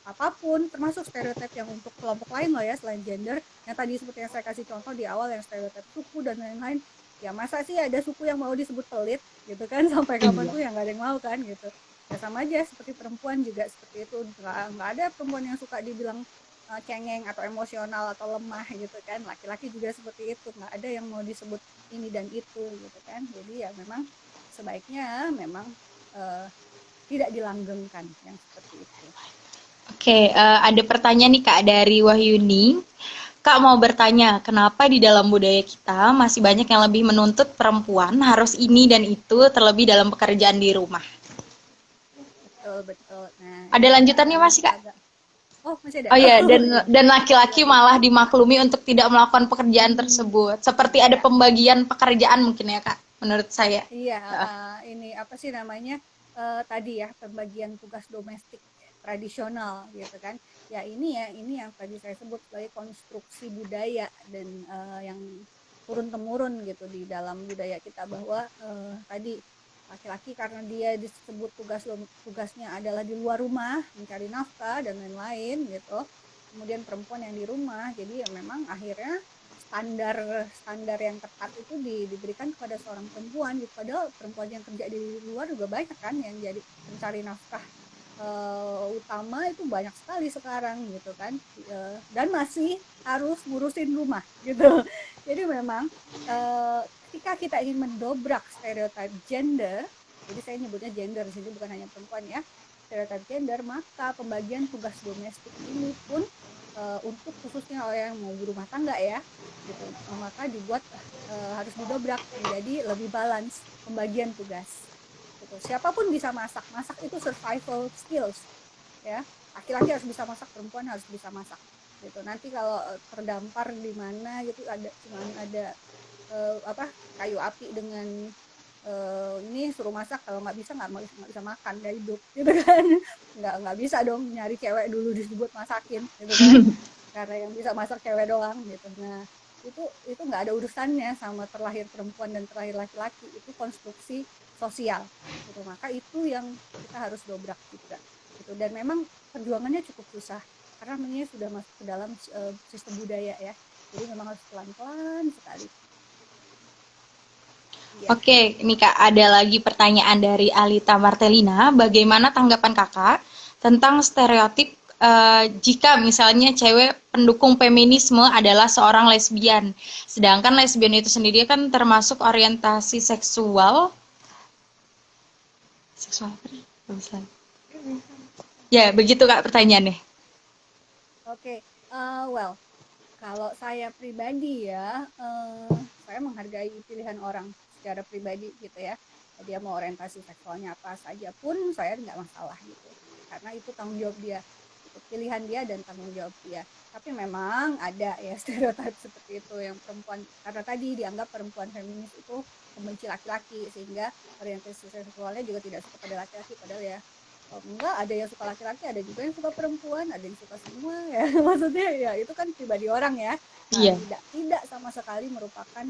apapun, termasuk stereotip yang untuk kelompok lain loh ya selain gender, yang tadi seperti yang saya kasih contoh di awal, yang stereotip suku dan lain-lain, ya masa sih ada suku yang mau disebut pelit gitu kan, sampai kapan tuh yang nggak ada yang mau kan gitu. Ya sama aja seperti perempuan juga seperti itu, nggak ada perempuan yang suka dibilang cengeng atau emosional atau lemah gitu kan. Laki-laki juga seperti itu, nggak ada yang mau disebut ini dan itu gitu kan. Jadi ya memang sebaiknya memang tidak dilanggengkan yang seperti itu. Oke, ada pertanyaan nih Kak dari Wahyuni. Kak mau bertanya, kenapa di dalam budaya kita masih banyak yang lebih menuntut perempuan harus ini dan itu terlebih dalam pekerjaan di rumah? Betul. Nah, Ada ini lanjutannya masih Kak? agak oh masih ada. Oh iya, Oh iya. dan laki-laki malah dimaklumi untuk tidak melakukan pekerjaan tersebut. Seperti ada Iya. pembagian pekerjaan mungkin ya Kak, menurut saya. Iya, ini apa sih namanya, tadi ya, pembagian tugas domestik tradisional gitu kan. Ya ini yang tadi saya sebut sebagai konstruksi budaya dan yang turun-temurun gitu di dalam budaya kita, bahwa tadi laki-laki karena dia disebut tugasnya adalah di luar rumah mencari nafkah dan lain-lain gitu. Kemudian perempuan yang di rumah, jadi ya memang akhirnya standar standar yang ketat itu diberikan kepada seorang perempuan gitu. Padahal perempuan yang kerja di luar juga banyak kan yang jadi pencari nafkah utama itu banyak sekali sekarang gitu kan, dan masih harus ngurusin rumah gitu. Jadi memang ketika kita ingin mendobrak stereotip gender, jadi saya nyebutnya gender di sini bukan hanya perempuan ya, stereotip gender, maka pembagian tugas domestik ini pun untuk khususnya yang mau berumah tangga ya gitu, maka dibuat harus didobrak menjadi lebih balance pembagian tugas gitu. Siapapun bisa masak, masak itu survival skills ya, laki-laki harus bisa masak, perempuan harus bisa masak gitu. Nanti kalau terdampar di mana gitu, ada kayu api dengan ini suruh masak, kalau nggak bisa nggak bisa makan, nggak hidup gitu kan. Nggak bisa dong nyari cewek dulu disebut masakin gitu kan, karena yang bisa masak cewek doang gitu. Nah itu nggak ada urusannya sama terlahir perempuan dan terlahir laki-laki, itu konstruksi sosial gitu. Maka itu yang kita harus dobrak juga gitu. Dan memang perjuangannya cukup susah karena ini sudah masuk ke dalam sistem budaya ya, jadi memang harus pelan-pelan sekali. Ya. Oke, ini Kak, ada lagi pertanyaan dari Alita Martelina. Bagaimana tanggapan Kakak tentang stereotip jika misalnya cewek pendukung feminisme adalah seorang lesbian, sedangkan lesbian itu sendiri kan termasuk orientasi seksual apa? Ya, begitu Kak pertanyaannya. Oke, well, kalau saya pribadi ya, saya menghargai pilihan orang secara pribadi gitu ya. Dia mau orientasi seksualnya apa saja pun saya nggak masalah gitu. Karena itu tanggung jawab dia, itu pilihan dia dan tanggung jawab dia. Tapi memang ada ya stereotip seperti itu yang perempuan, karena tadi dianggap perempuan feminis itu membenci laki-laki sehingga orientasi seksualnya juga tidak suka pada laki-laki, padahal ya enggak, ada yang suka laki-laki, ada juga yang suka perempuan, ada yang suka semua ya. Maksudnya ya itu kan pribadi orang ya. Nah, tidak sama sekali merupakan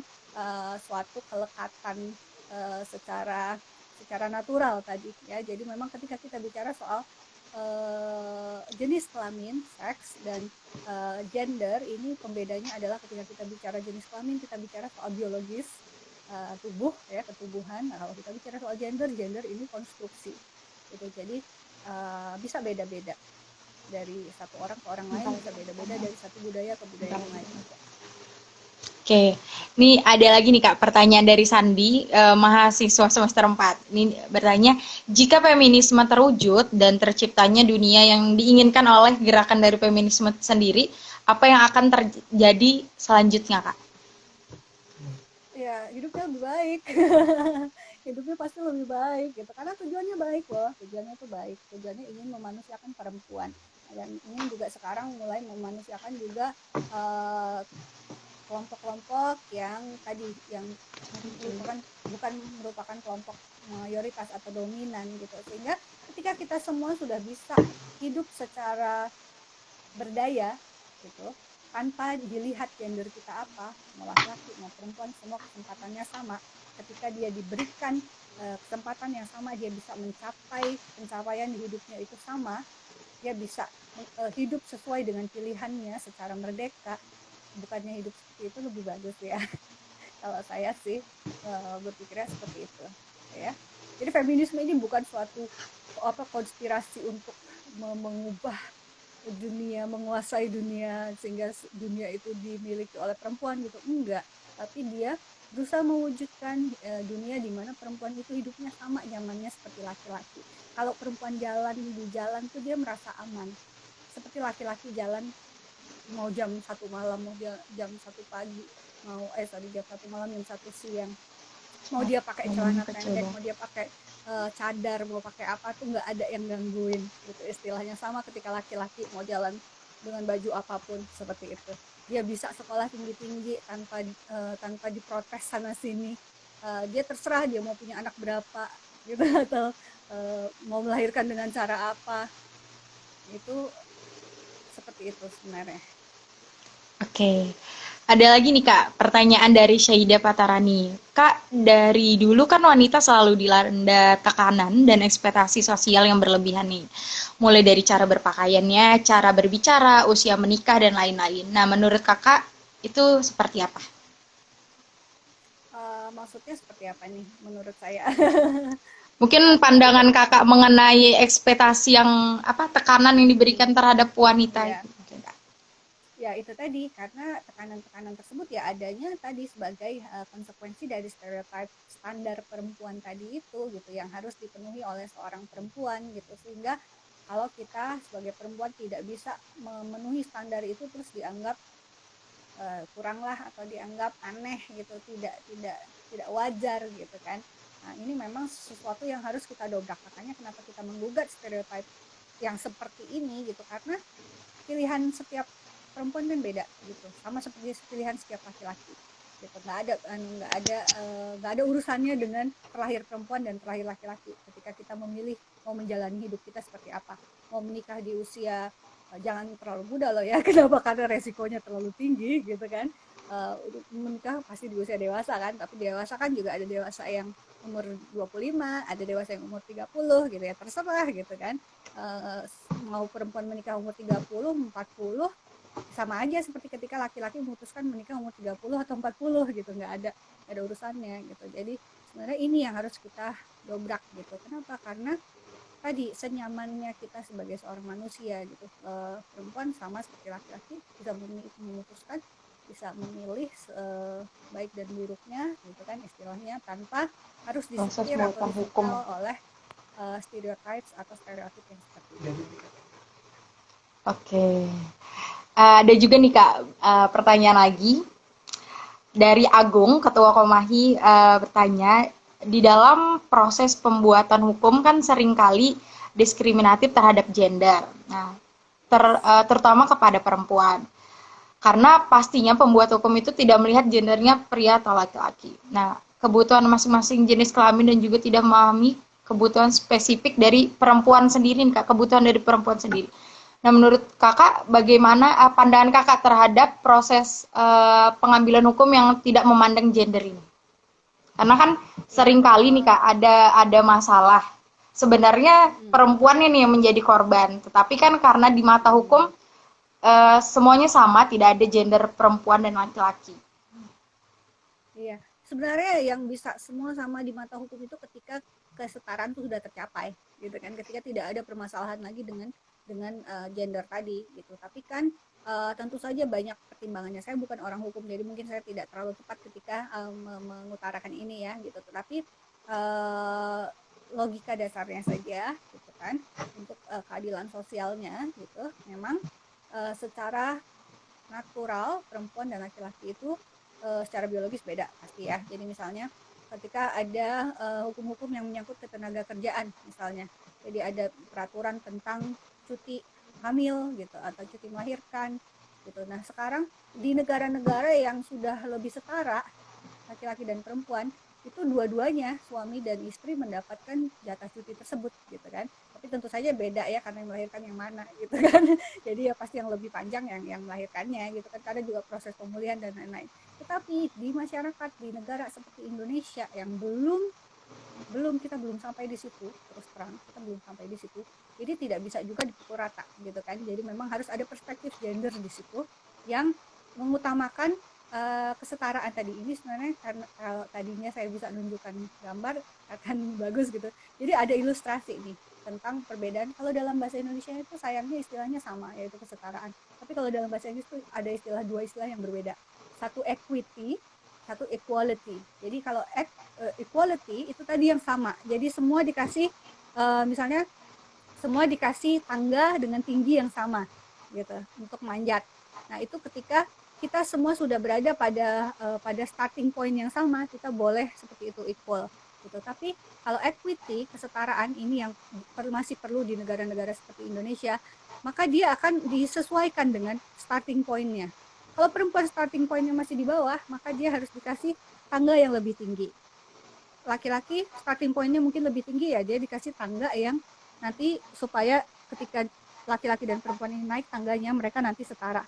suatu kelekatan secara natural tadi ya. Jadi memang ketika kita bicara soal jenis kelamin, seks dan gender, ini pembedanya adalah ketika kita bicara jenis kelamin kita bicara soal biologis, tubuh ya, ketubuhan. Nah, kalau kita bicara soal gender ini konstruksi gitu. Jadi bisa beda-beda dari satu orang ke orang lain, bisa beda-beda dari satu budaya ke budaya yang lain. Oke, ini ada lagi nih Kak pertanyaan dari Sandi, mahasiswa semester 4. Ini bertanya, jika feminisme terwujud dan terciptanya dunia yang diinginkan oleh gerakan dari feminisme sendiri, apa yang akan terjadi selanjutnya Kak? Ya, hidupnya lebih baik. Hidupnya pasti lebih baik gitu, karena tujuannya baik loh, tujuannya itu baik, tujuannya ingin memanusiakan perempuan dan ingin juga sekarang mulai memanusiakan juga kelompok-kelompok yang tadi yang bukan merupakan kelompok mayoritas atau dominan gitu, sehingga ketika kita semua sudah bisa hidup secara berdaya gitu tanpa dilihat gender kita apa, mau laki-laki mau perempuan, semua kesempatannya sama. Ketika dia diberikan kesempatan yang sama, dia bisa mencapai pencapaian di hidupnya itu sama, dia bisa hidup sesuai dengan pilihannya secara merdeka. Bukannya hidup seperti itu lebih bagus ya. Kalau saya sih berpikirnya seperti itu ya. Jadi feminisme ini bukan suatu konspirasi untuk mengubah dunia, menguasai dunia sehingga dunia itu dimiliki oleh perempuan gitu, enggak. Tapi dia berusaha mewujudkan dunia di mana perempuan itu hidupnya sama nyamannya seperti laki-laki. Kalau perempuan jalan di jalan tuh dia merasa aman, seperti laki-laki jalan mau jam 1 malam, mau jam 1 pagi, mau jam 1 malam, jam 1 siang, mau dia pakai celana pendek, mau dia pakai cadar, mau pakai apa tuh nggak ada yang gangguin gitu istilahnya. Sama ketika laki-laki mau jalan dengan baju apapun seperti itu, dia bisa sekolah tinggi-tinggi tanpa diprotes sana sini, dia terserah dia mau punya anak berapa gitu atau mau melahirkan dengan cara apa, itu seperti itu sebenarnya. Oke. Ada lagi nih Kak, pertanyaan dari Syahida Patarani. Kak, dari dulu kan wanita selalu dilanda tekanan dan ekspektasi sosial yang berlebihan nih. Mulai dari cara berpakaiannya, cara berbicara, usia menikah, dan lain-lain. Nah, menurut Kakak, Itu seperti apa? Maksudnya seperti apa nih menurut saya? Mungkin Jadi pandangan kakak mengenai ekspektasi yang apa tekanan yang diberikan terhadap wanita ya, itu. Mungkin, Kak. ya itu tadi karena tekanan-tekanan tersebut ya adanya tadi sebagai konsekuensi dari stereotip standar perempuan tadi itu gitu yang harus dipenuhi oleh seorang perempuan gitu sehingga kalau kita sebagai perempuan tidak bisa memenuhi standar itu terus dianggap kurang lah atau dianggap aneh gitu tidak wajar gitu kan. Nah ini memang sesuatu yang harus kita dobrak makanya kenapa kita menggugat stereotip yang seperti ini gitu karena pilihan setiap perempuan kan beda gitu sama seperti pilihan setiap laki-laki gitu nggak ada urusannya dengan terlahir perempuan dan terlahir laki-laki ketika kita memilih mau menjalani hidup kita seperti apa mau menikah di usia jangan terlalu muda loh ya kenapa karena resikonya terlalu tinggi gitu kan menikah pasti di usia dewasa kan tapi dewasa kan juga ada dewasa yang umur 25 ada dewasa yang umur 30 gitu ya terserah gitu kan mau perempuan menikah umur 30, 40 sama aja seperti ketika laki-laki memutuskan menikah umur 30 atau 40 gitu nggak ada urusannya gitu jadi sebenarnya ini yang harus kita dobrak gitu kenapa karena tadi senyamannya kita sebagai seorang manusia gitu perempuan sama seperti laki-laki bisa memutuskan bisa memilih baik dan buruknya gitu kan istilahnya tanpa harus Proses disetir atau buatan hukum. disetel oleh stereotypes atau stereotip yang seperti itu gitu. Oke. Ada juga nih Kak, pertanyaan lagi dari Agung, Ketua Komahi bertanya, di dalam proses pembuatan hukum kan seringkali diskriminatif terhadap gender. Nah, terutama kepada perempuan. Karena pastinya pembuat hukum itu tidak melihat gendernya pria atau laki-laki. Nah, kebutuhan masing-masing jenis kelamin dan juga tidak memahami kebutuhan spesifik dari perempuan sendiri, Kak, kebutuhan dari perempuan sendiri. Nah, menurut kakak, bagaimana pandangan kakak terhadap proses pengambilan hukum yang tidak memandang gender ini? Karena kan Ya, seringkali nih kak ada masalah. Sebenarnya perempuan ini yang menjadi korban, tetapi kan karena di mata hukum semuanya sama, tidak ada gender perempuan dan laki-laki. iya. Sebenarnya yang bisa semua sama di mata hukum itu ketika kesetaraan itu sudah tercapai, gitu kan. Ketika tidak ada permasalahan lagi dengan gender tadi, gitu. Tapi kan tentu saja banyak pertimbangannya. Saya bukan orang hukum, jadi mungkin saya tidak terlalu tepat ketika mengutarakan ini ya, gitu. Tetapi logika dasarnya saja, gitu kan, untuk keadilan sosialnya, gitu. Memang secara natural perempuan dan laki-laki itu secara biologis beda pasti ya. Jadi misalnya ketika ada hukum-hukum yang menyangkut ketenaga kerjaan misalnya. Jadi ada peraturan tentang cuti hamil gitu atau cuti melahirkan gitu. Nah, sekarang di negara-negara yang sudah lebih setara laki-laki dan perempuan itu dua-duanya suami dan istri mendapatkan jatah cuti tersebut gitu kan tapi tentu saja beda ya karena yang melahirkan yang mana gitu kan jadi ya pasti yang lebih panjang yang melahirkannya gitu kan karena juga proses pemulihan dan lain-lain tetapi di masyarakat di negara seperti Indonesia yang kita belum sampai di situ terus terang kita belum sampai di situ jadi tidak bisa juga dipukul rata gitu kan jadi memang harus ada perspektif gender di situ yang mengutamakan kesetaraan tadi ini sebenarnya karena kalau tadinya saya bisa nunjukkan gambar akan bagus gitu jadi ada ilustrasi nih tentang perbedaan kalau dalam bahasa Indonesia itu sayangnya istilahnya sama yaitu kesetaraan tapi kalau dalam bahasa Inggris itu ada dua istilah yang berbeda satu equity satu equality jadi kalau equality itu tadi yang sama jadi semua dikasih misalnya semua dikasih tangga dengan tinggi yang sama gitu untuk manjat nah itu ketika kita semua sudah berada pada starting point yang sama, kita boleh seperti itu equal gitu. Tapi kalau equity, kesetaraan ini yang masih perlu di negara-negara seperti Indonesia, maka dia akan disesuaikan dengan starting point-nya. Kalau perempuan starting point-nya masih di bawah, maka dia harus dikasih tangga yang lebih tinggi. Laki-laki starting point-nya mungkin lebih tinggi ya, dia dikasih tangga yang nanti supaya ketika laki-laki dan perempuan ini naik tangganya, mereka nanti setara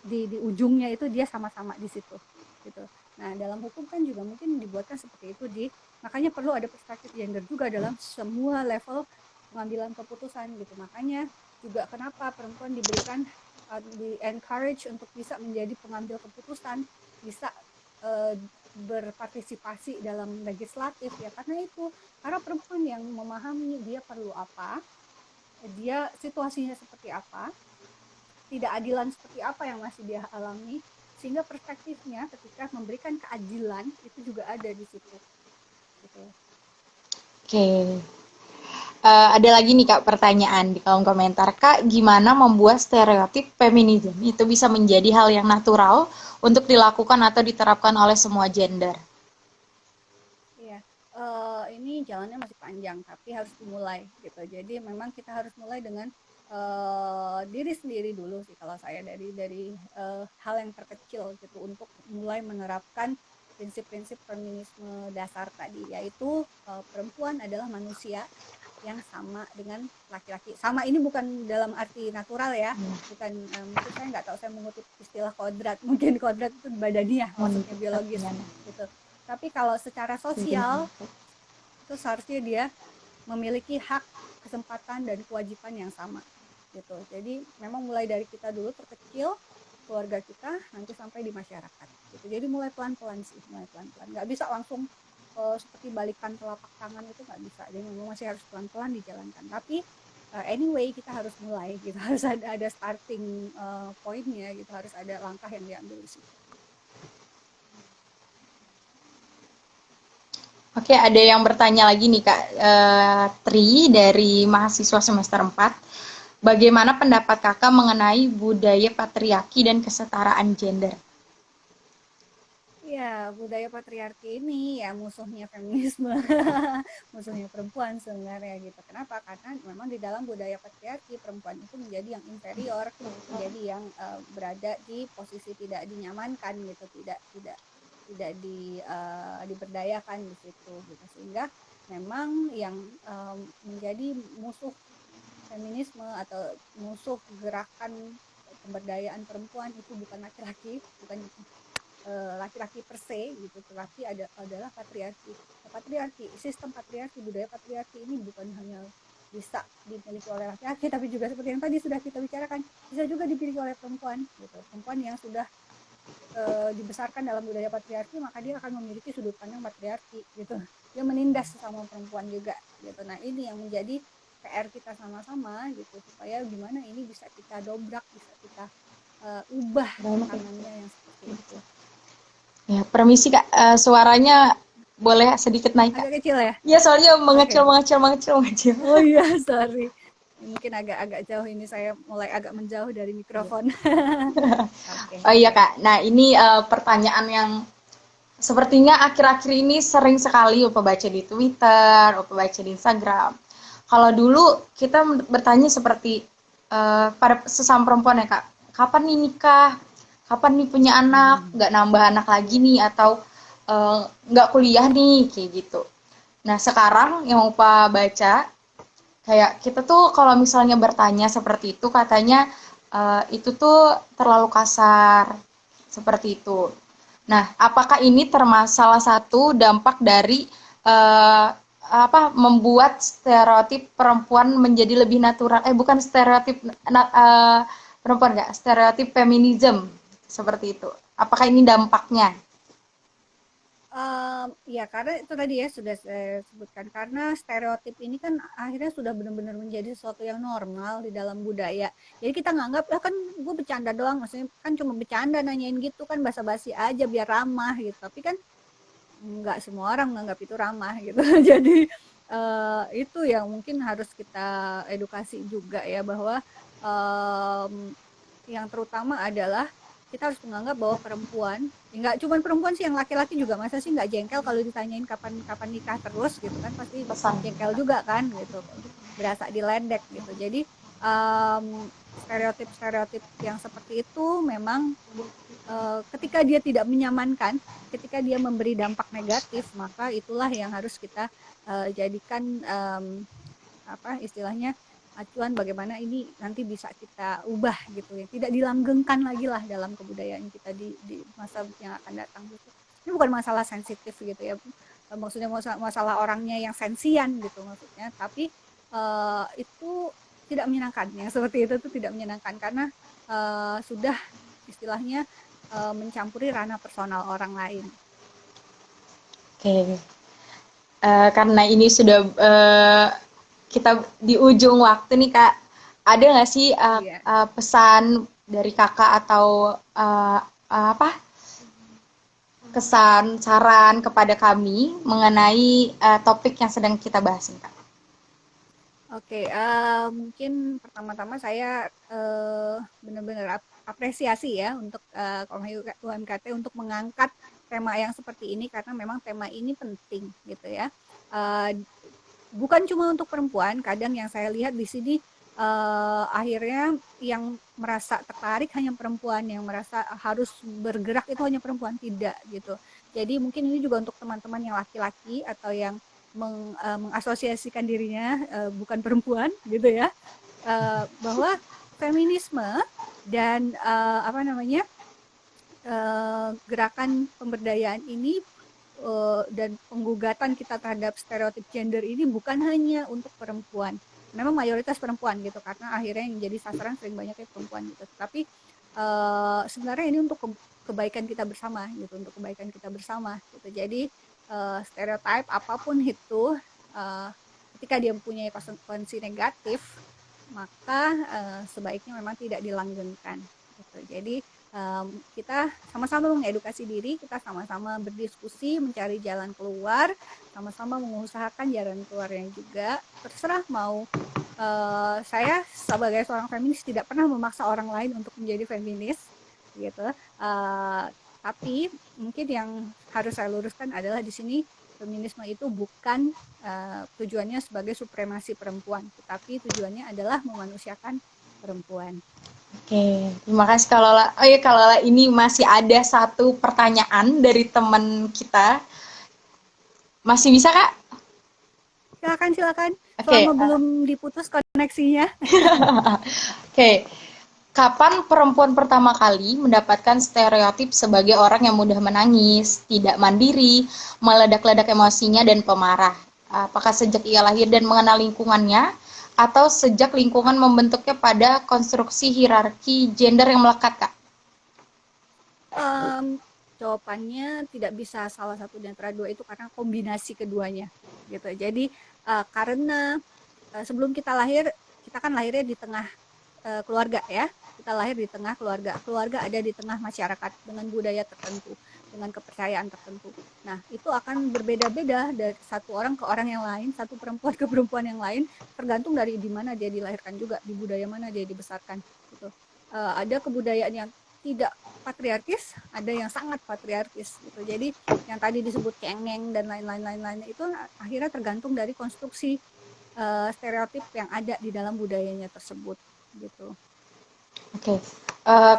di ujungnya itu dia sama-sama di situ gitu. Nah, dalam hukum kan juga mungkin dibuatkan seperti itu makanya perlu ada perspektif gender juga dalam semua level pengambilan keputusan gitu. Makanya juga kenapa perempuan diberikan di encourage untuk bisa menjadi pengambil keputusan, bisa uh, berpartisipasi dalam legislatif ya, karena perempuan yang memahami dia perlu apa, dia situasinya seperti apa, tidak adilan seperti apa yang masih dia alami, sehingga perspektifnya ketika memberikan keadilan itu juga ada di situ gitu. Oke. Ada lagi nih Kak pertanyaan di kolom komentar. Kak, gimana membuat stereotip feminisme itu bisa menjadi hal yang natural untuk dilakukan atau diterapkan oleh semua gender? Iya, ini jalannya masih panjang, tapi harus dimulai gitu. Jadi memang kita harus mulai dengan diri sendiri dulu sih kalau saya, dari hal yang terkecil gitu untuk mulai menerapkan prinsip-prinsip feminisme dasar tadi, yaitu perempuan adalah manusia yang sama dengan laki-laki. Sama ini bukan dalam arti natural ya, bukan mungkin saya nggak tahu, saya mengutip istilah kodrat, mungkin kodrat itu badaniah maksudnya biologis gitu. Tapi kalau secara sosial itu seharusnya dia memiliki hak, kesempatan dan kewajiban yang sama gitu. Jadi memang mulai dari kita dulu terkecil, keluarga kita, nanti sampai di masyarakat gitu. Jadi mulai pelan-pelan sih, mulai pelan-pelan. Nggak bisa langsung seperti balikan telapak tangan, itu nggak bisa. Jadi memang masih harus pelan-pelan dijalankan. Tapi anyway kita harus mulai gitu, harus ada starting pointnya gitu, harus ada langkah yang diambil di situ. Oke, ada yang bertanya lagi nih Kak, Tri dari mahasiswa semester 4. Bagaimana pendapat Kakak mengenai budaya patriarki dan kesetaraan gender? Ya, budaya patriarki ini ya musuhnya feminisme, musuhnya perempuan sebenarnya gitu. Kenapa? Karena memang di dalam budaya patriarki perempuan itu menjadi yang inferior, menjadi yang berada di posisi tidak dinyamankan gitu, tidak diberdayakan di situ gitu. Sehingga memang yang menjadi musuh feminisme atau musuh gerakan pemberdayaan perempuan itu bukan laki-laki, bukan laki-laki per se gitu, tetapi adalah patriarki. Patriarki, sistem patriarki, budaya patriarki ini bukan hanya bisa dimiliki oleh laki-laki, tapi juga seperti yang tadi sudah kita bicarakan, bisa juga dimiliki oleh perempuan gitu. Perempuan yang sudah dibesarkan dalam budaya patriarki, maka dia akan memiliki sudut pandang patriarki gitu. Dia menindas sesama perempuan juga gitu. Nah, ini yang menjadi PR kita sama-sama gitu, supaya gimana ini bisa kita dobrak, bisa kita ubah tangannya yang seperti itu. Ya, permisi Kak, suaranya boleh sedikit naik Kak? Agak kecil ya? Ya, soalnya Okay. mengecil. Oh iya, sorry. Mungkin agak jauh ini, saya mulai agak menjauh dari mikrofon. Okay. Oh iya Kak, nah ini pertanyaan yang sepertinya akhir-akhir ini sering sekali Upa baca di Twitter, Upa baca di Instagram. Kalau dulu kita bertanya seperti pada sesama perempuan ya Kak, kapan nih nikah? Kapan nih punya anak? Nggak nambah anak lagi nih atau nggak kuliah nih kayak gitu. Nah sekarang yang Upa baca kayak kita tuh kalau misalnya bertanya seperti itu katanya itu tuh terlalu kasar seperti itu. Nah, apakah ini termasuk salah satu dampak dari membuat stereotip perempuan menjadi lebih natural? Bukan stereotip perempuan nggak, stereotip feminisme seperti itu. Apakah ini dampaknya? Ya karena itu tadi ya sudah saya sebutkan, karena stereotip ini kan akhirnya sudah benar-benar menjadi sesuatu yang normal di dalam budaya. Jadi kita nganggap ya kan gue bercanda doang, maksudnya kan cuma bercanda nanyain gitu kan, basa-basi aja biar ramah gitu. Tapi kan nggak semua orang menganggap itu ramah gitu. Jadi itu yang mungkin harus kita edukasi juga ya, bahwa yang terutama adalah kita harus menganggap bahwa perempuan, nggak cuma perempuan sih, yang laki-laki juga, masa sih nggak jengkel kalau ditanyain kapan kapan nikah terus gitu kan, pasti Pesan. jengkel juga kan gitu, berasa diledek gitu. Jadi stereotip-stereotip yang seperti itu memang ketika dia tidak menyamankan, ketika dia memberi dampak negatif, maka itulah yang harus kita jadikan apa istilahnya acuan bagaimana ini nanti bisa kita ubah gitu ya, tidak dilanggengkan lagi lah dalam kebudayaan kita di masa yang akan datang gitu. Ini bukan masalah sensitif gitu ya, maksudnya masalah orangnya yang sensian gitu maksudnya, tapi itu tidak menyenangkan. Yang seperti itu tuh tidak menyenangkan karena sudah istilahnya mencampuri ranah personal orang lain. Oke. Karena ini sudah kita di ujung waktu nih Kak, ada nggak sih Iya. pesan dari Kakak atau apa kesan saran kepada kami mengenai topik yang sedang kita bahas nih Kak? Oke, mungkin pertama-tama saya benar-benar apresiasi ya untuk Komhayu UMKT untuk mengangkat tema yang seperti ini karena memang tema ini penting gitu ya. Uh, Bukan cuma untuk perempuan, kadang yang saya lihat di sini akhirnya yang merasa tertarik hanya perempuan, yang merasa harus bergerak itu hanya perempuan, tidak gitu. Jadi mungkin ini juga untuk teman-teman yang laki-laki atau yang mengasosiasikan dirinya bukan perempuan gitu ya, bahwa feminisme dan apa namanya gerakan pemberdayaan ini dan penggugatan kita terhadap stereotip gender ini bukan hanya untuk perempuan. Memang mayoritas perempuan gitu karena akhirnya yang jadi sasaran sering banyaknya perempuan gitu. Tapi sebenarnya ini untuk kebaikan kita bersama gitu, untuk kebaikan kita bersama gitu. Jadi stereotip apapun itu ketika dia mempunyai konsekuensi negatif maka sebaiknya memang tidak dilanggengkan gitu. Jadi kita sama-sama mengedukasi diri, kita sama-sama berdiskusi, mencari jalan keluar, sama-sama mengusahakan jalan keluarnya juga. Terserah mau saya sebagai seorang feminis tidak pernah memaksa orang lain untuk menjadi feminis, gitu. Tapi mungkin yang harus saya luruskan adalah di sini feminisme itu bukan tujuannya sebagai supremasi perempuan, tetapi tujuannya adalah memanusiakan perempuan. Oke, terima kasih Kak Lola. Oh iya Kak Lola, ini masih ada satu pertanyaan dari teman kita. Masih bisa Kak? Silakan. Oke, Selama belum diputus koneksinya. Oke. Kapan perempuan pertama kali mendapatkan stereotip sebagai orang yang mudah menangis, tidak mandiri, meledak-ledak emosinya dan pemarah? Apakah sejak ia lahir dan mengenal lingkungannya, atau sejak lingkungan membentuknya pada konstruksi hierarki gender yang melekat, Kak? Jawabannya tidak bisa salah satu di antara dua itu karena kombinasi keduanya gitu. Jadi karena sebelum kita lahir, kita kan lahirnya di tengah keluarga ya. Kita lahir di tengah keluarga. Keluarga ada di tengah masyarakat dengan budaya tertentu, dengan kepercayaan tertentu. Nah, itu akan berbeda-beda dari satu orang ke orang yang lain, satu perempuan ke perempuan yang lain, tergantung dari di mana dia dilahirkan juga, di budaya mana dia dibesarkan gitu. Ada kebudayaan yang tidak patriarkis, ada yang sangat patriarkis gitu. Jadi yang tadi disebut cengeng dan lain-lain itu akhirnya tergantung dari konstruksi stereotip yang ada di dalam budayanya tersebut gitu. Oke,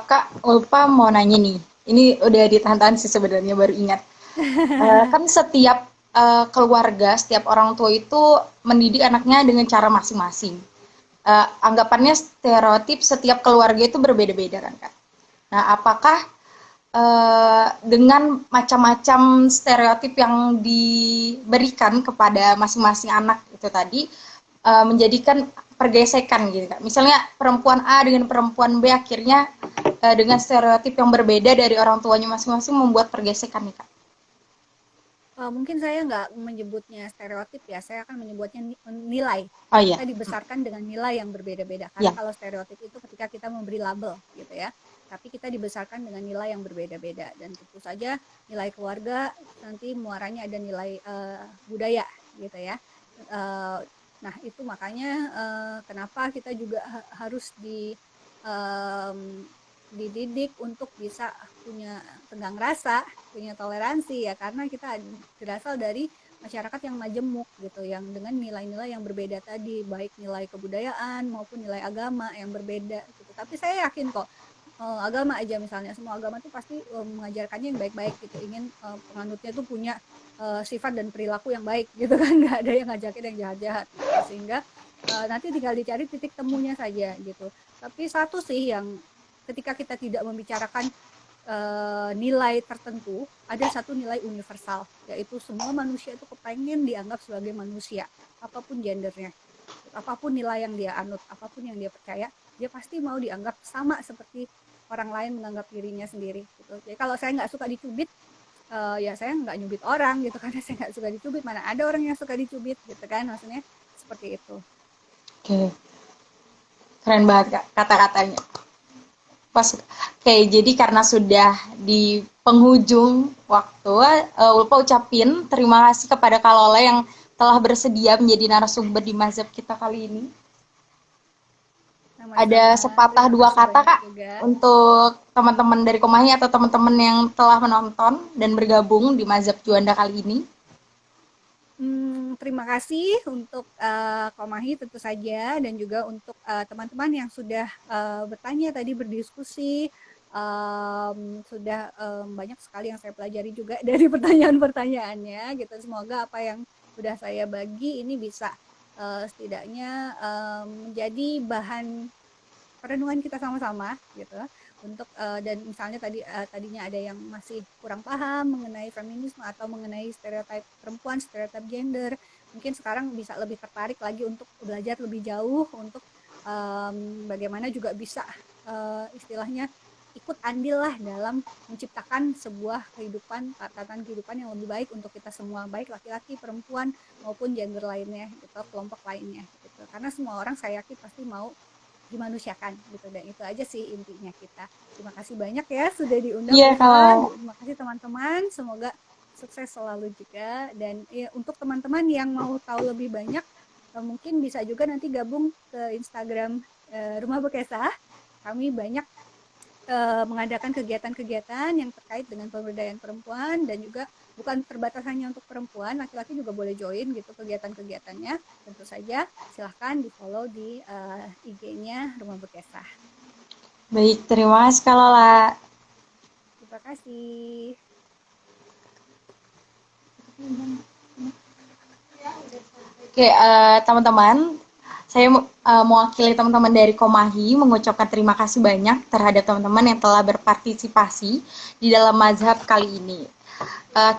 Kak, lupa mau nanya nih. Ini udah ditahan-tahan sih sebenarnya, baru ingat. Kan setiap keluarga, setiap orang tua itu mendidik anaknya dengan cara masing-masing. Anggapannya stereotip setiap keluarga itu berbeda-beda kan, Kak? Nah, apakah dengan macam-macam stereotip yang diberikan kepada masing-masing anak itu tadi menjadikan pergesekan gitu Kak. Misalnya perempuan A dengan perempuan B akhirnya dengan stereotip yang berbeda dari orang tuanya masing-masing membuat pergesekan nih Kak. Mungkin saya nggak menyebutnya stereotip ya, saya akan menyebutnya nilai. Oh iya. Kita dibesarkan dengan nilai yang berbeda-beda. Karena Ya. kalau stereotip itu ketika kita memberi label gitu ya. Tapi kita dibesarkan dengan nilai yang berbeda-beda. Dan tentu saja nilai keluarga nanti muaranya ada nilai budaya gitu ya. Nah itu makanya kenapa kita juga harus dididik untuk bisa punya tenggang rasa, punya toleransi ya, karena kita berasal dari masyarakat yang majemuk gitu, yang dengan nilai-nilai yang berbeda tadi, baik nilai kebudayaan maupun nilai agama yang berbeda gitu. Tapi saya yakin kok agama aja misalnya, semua agama tuh pasti mengajarkannya yang baik-baik gitu, ingin penganutnya tuh punya sifat dan perilaku yang baik gitu kan, nggak ada yang ngajakin yang jahat-jahat gitu. Sehingga nanti tinggal dicari titik temunya saja gitu. Tapi satu sih yang ketika kita tidak membicarakan nilai tertentu, ada satu nilai universal, yaitu semua manusia itu kepengen dianggap sebagai manusia, apapun gendernya. apapun nilai yang dia anut, apapun yang dia percaya, dia pasti mau dianggap sama seperti orang lain menganggap dirinya sendiri gitu. Jadi kalau saya nggak suka dicubit, ya saya nggak nyubit orang gitu, karena saya nggak suka dicubit. Mana ada orang yang suka dicubit gitu kan, maksudnya seperti itu. Oke, keren banget Kak kata-katanya. Pas, oke, jadi karena sudah di penghujung waktu, Ulfa ucapin terima kasih kepada Kak Lola yang telah bersedia menjadi narasumber di mazhab kita kali ini. Ada Sama-sama, sepatah terima dua kasih kata banyak Kak juga. untuk teman-teman dari Komahi atau teman-teman yang telah menonton dan bergabung di mazhab Juanda kali ini. Terima kasih untuk Komahi tentu saja, dan juga untuk teman-teman yang sudah bertanya tadi, berdiskusi. Sudah banyak sekali yang saya pelajari juga dari pertanyaan-pertanyaannya gitu. Semoga apa yang sudah saya bagi ini bisa setidaknya menjadi bahan perenungan kita sama-sama gitu, untuk dan misalnya tadinya ada yang masih kurang paham mengenai feminisme atau mengenai stereotip perempuan, stereotip gender, mungkin sekarang bisa lebih tertarik lagi untuk belajar lebih jauh, untuk bagaimana juga bisa istilahnya ikut andil lah dalam menciptakan sebuah tatanan kehidupan yang lebih baik untuk kita semua, baik laki-laki, perempuan, maupun gender lainnya gitu, kelompok lainnya gitu. Karena semua orang saya yakin pasti mau dimanusiakan gitu, dan itu aja sih intinya kita. Terima kasih banyak ya sudah diundang Iya Ulfa. kalau Terima kasih teman-teman, semoga sukses selalu juga. Dan ya, untuk teman-teman yang mau tahu lebih banyak, mungkin bisa juga nanti gabung ke Instagram Rumah Bekesah. Kami banyak mengadakan kegiatan-kegiatan yang terkait dengan pemberdayaan perempuan, dan juga bukan terbatas hanya untuk perempuan, laki-laki juga boleh join gitu kegiatan-kegiatannya. Tentu saja silahkan di follow di IG-nya Rumah Bekesah. baik, terima kasih Kak Lola. Terima kasih. Oke, teman-teman, saya mewakili teman-teman dari Komahi mengucapkan terima kasih banyak terhadap teman-teman yang telah berpartisipasi di dalam mazhab kali ini.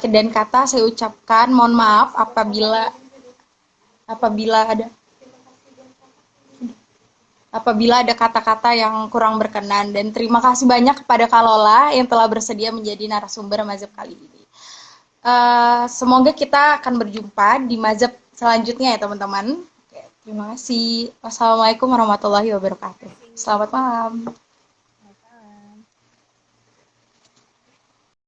Dan kata saya ucapkan mohon maaf apabila ada kata-kata yang kurang berkenan, dan terima kasih banyak kepada Kak Lola yang telah bersedia menjadi narasumber mazhab kali ini. Semoga kita akan berjumpa di mazhab selanjutnya ya teman-teman. Terima kasih. Wassalamualaikum warahmatullahi wabarakatuh. Selamat malam.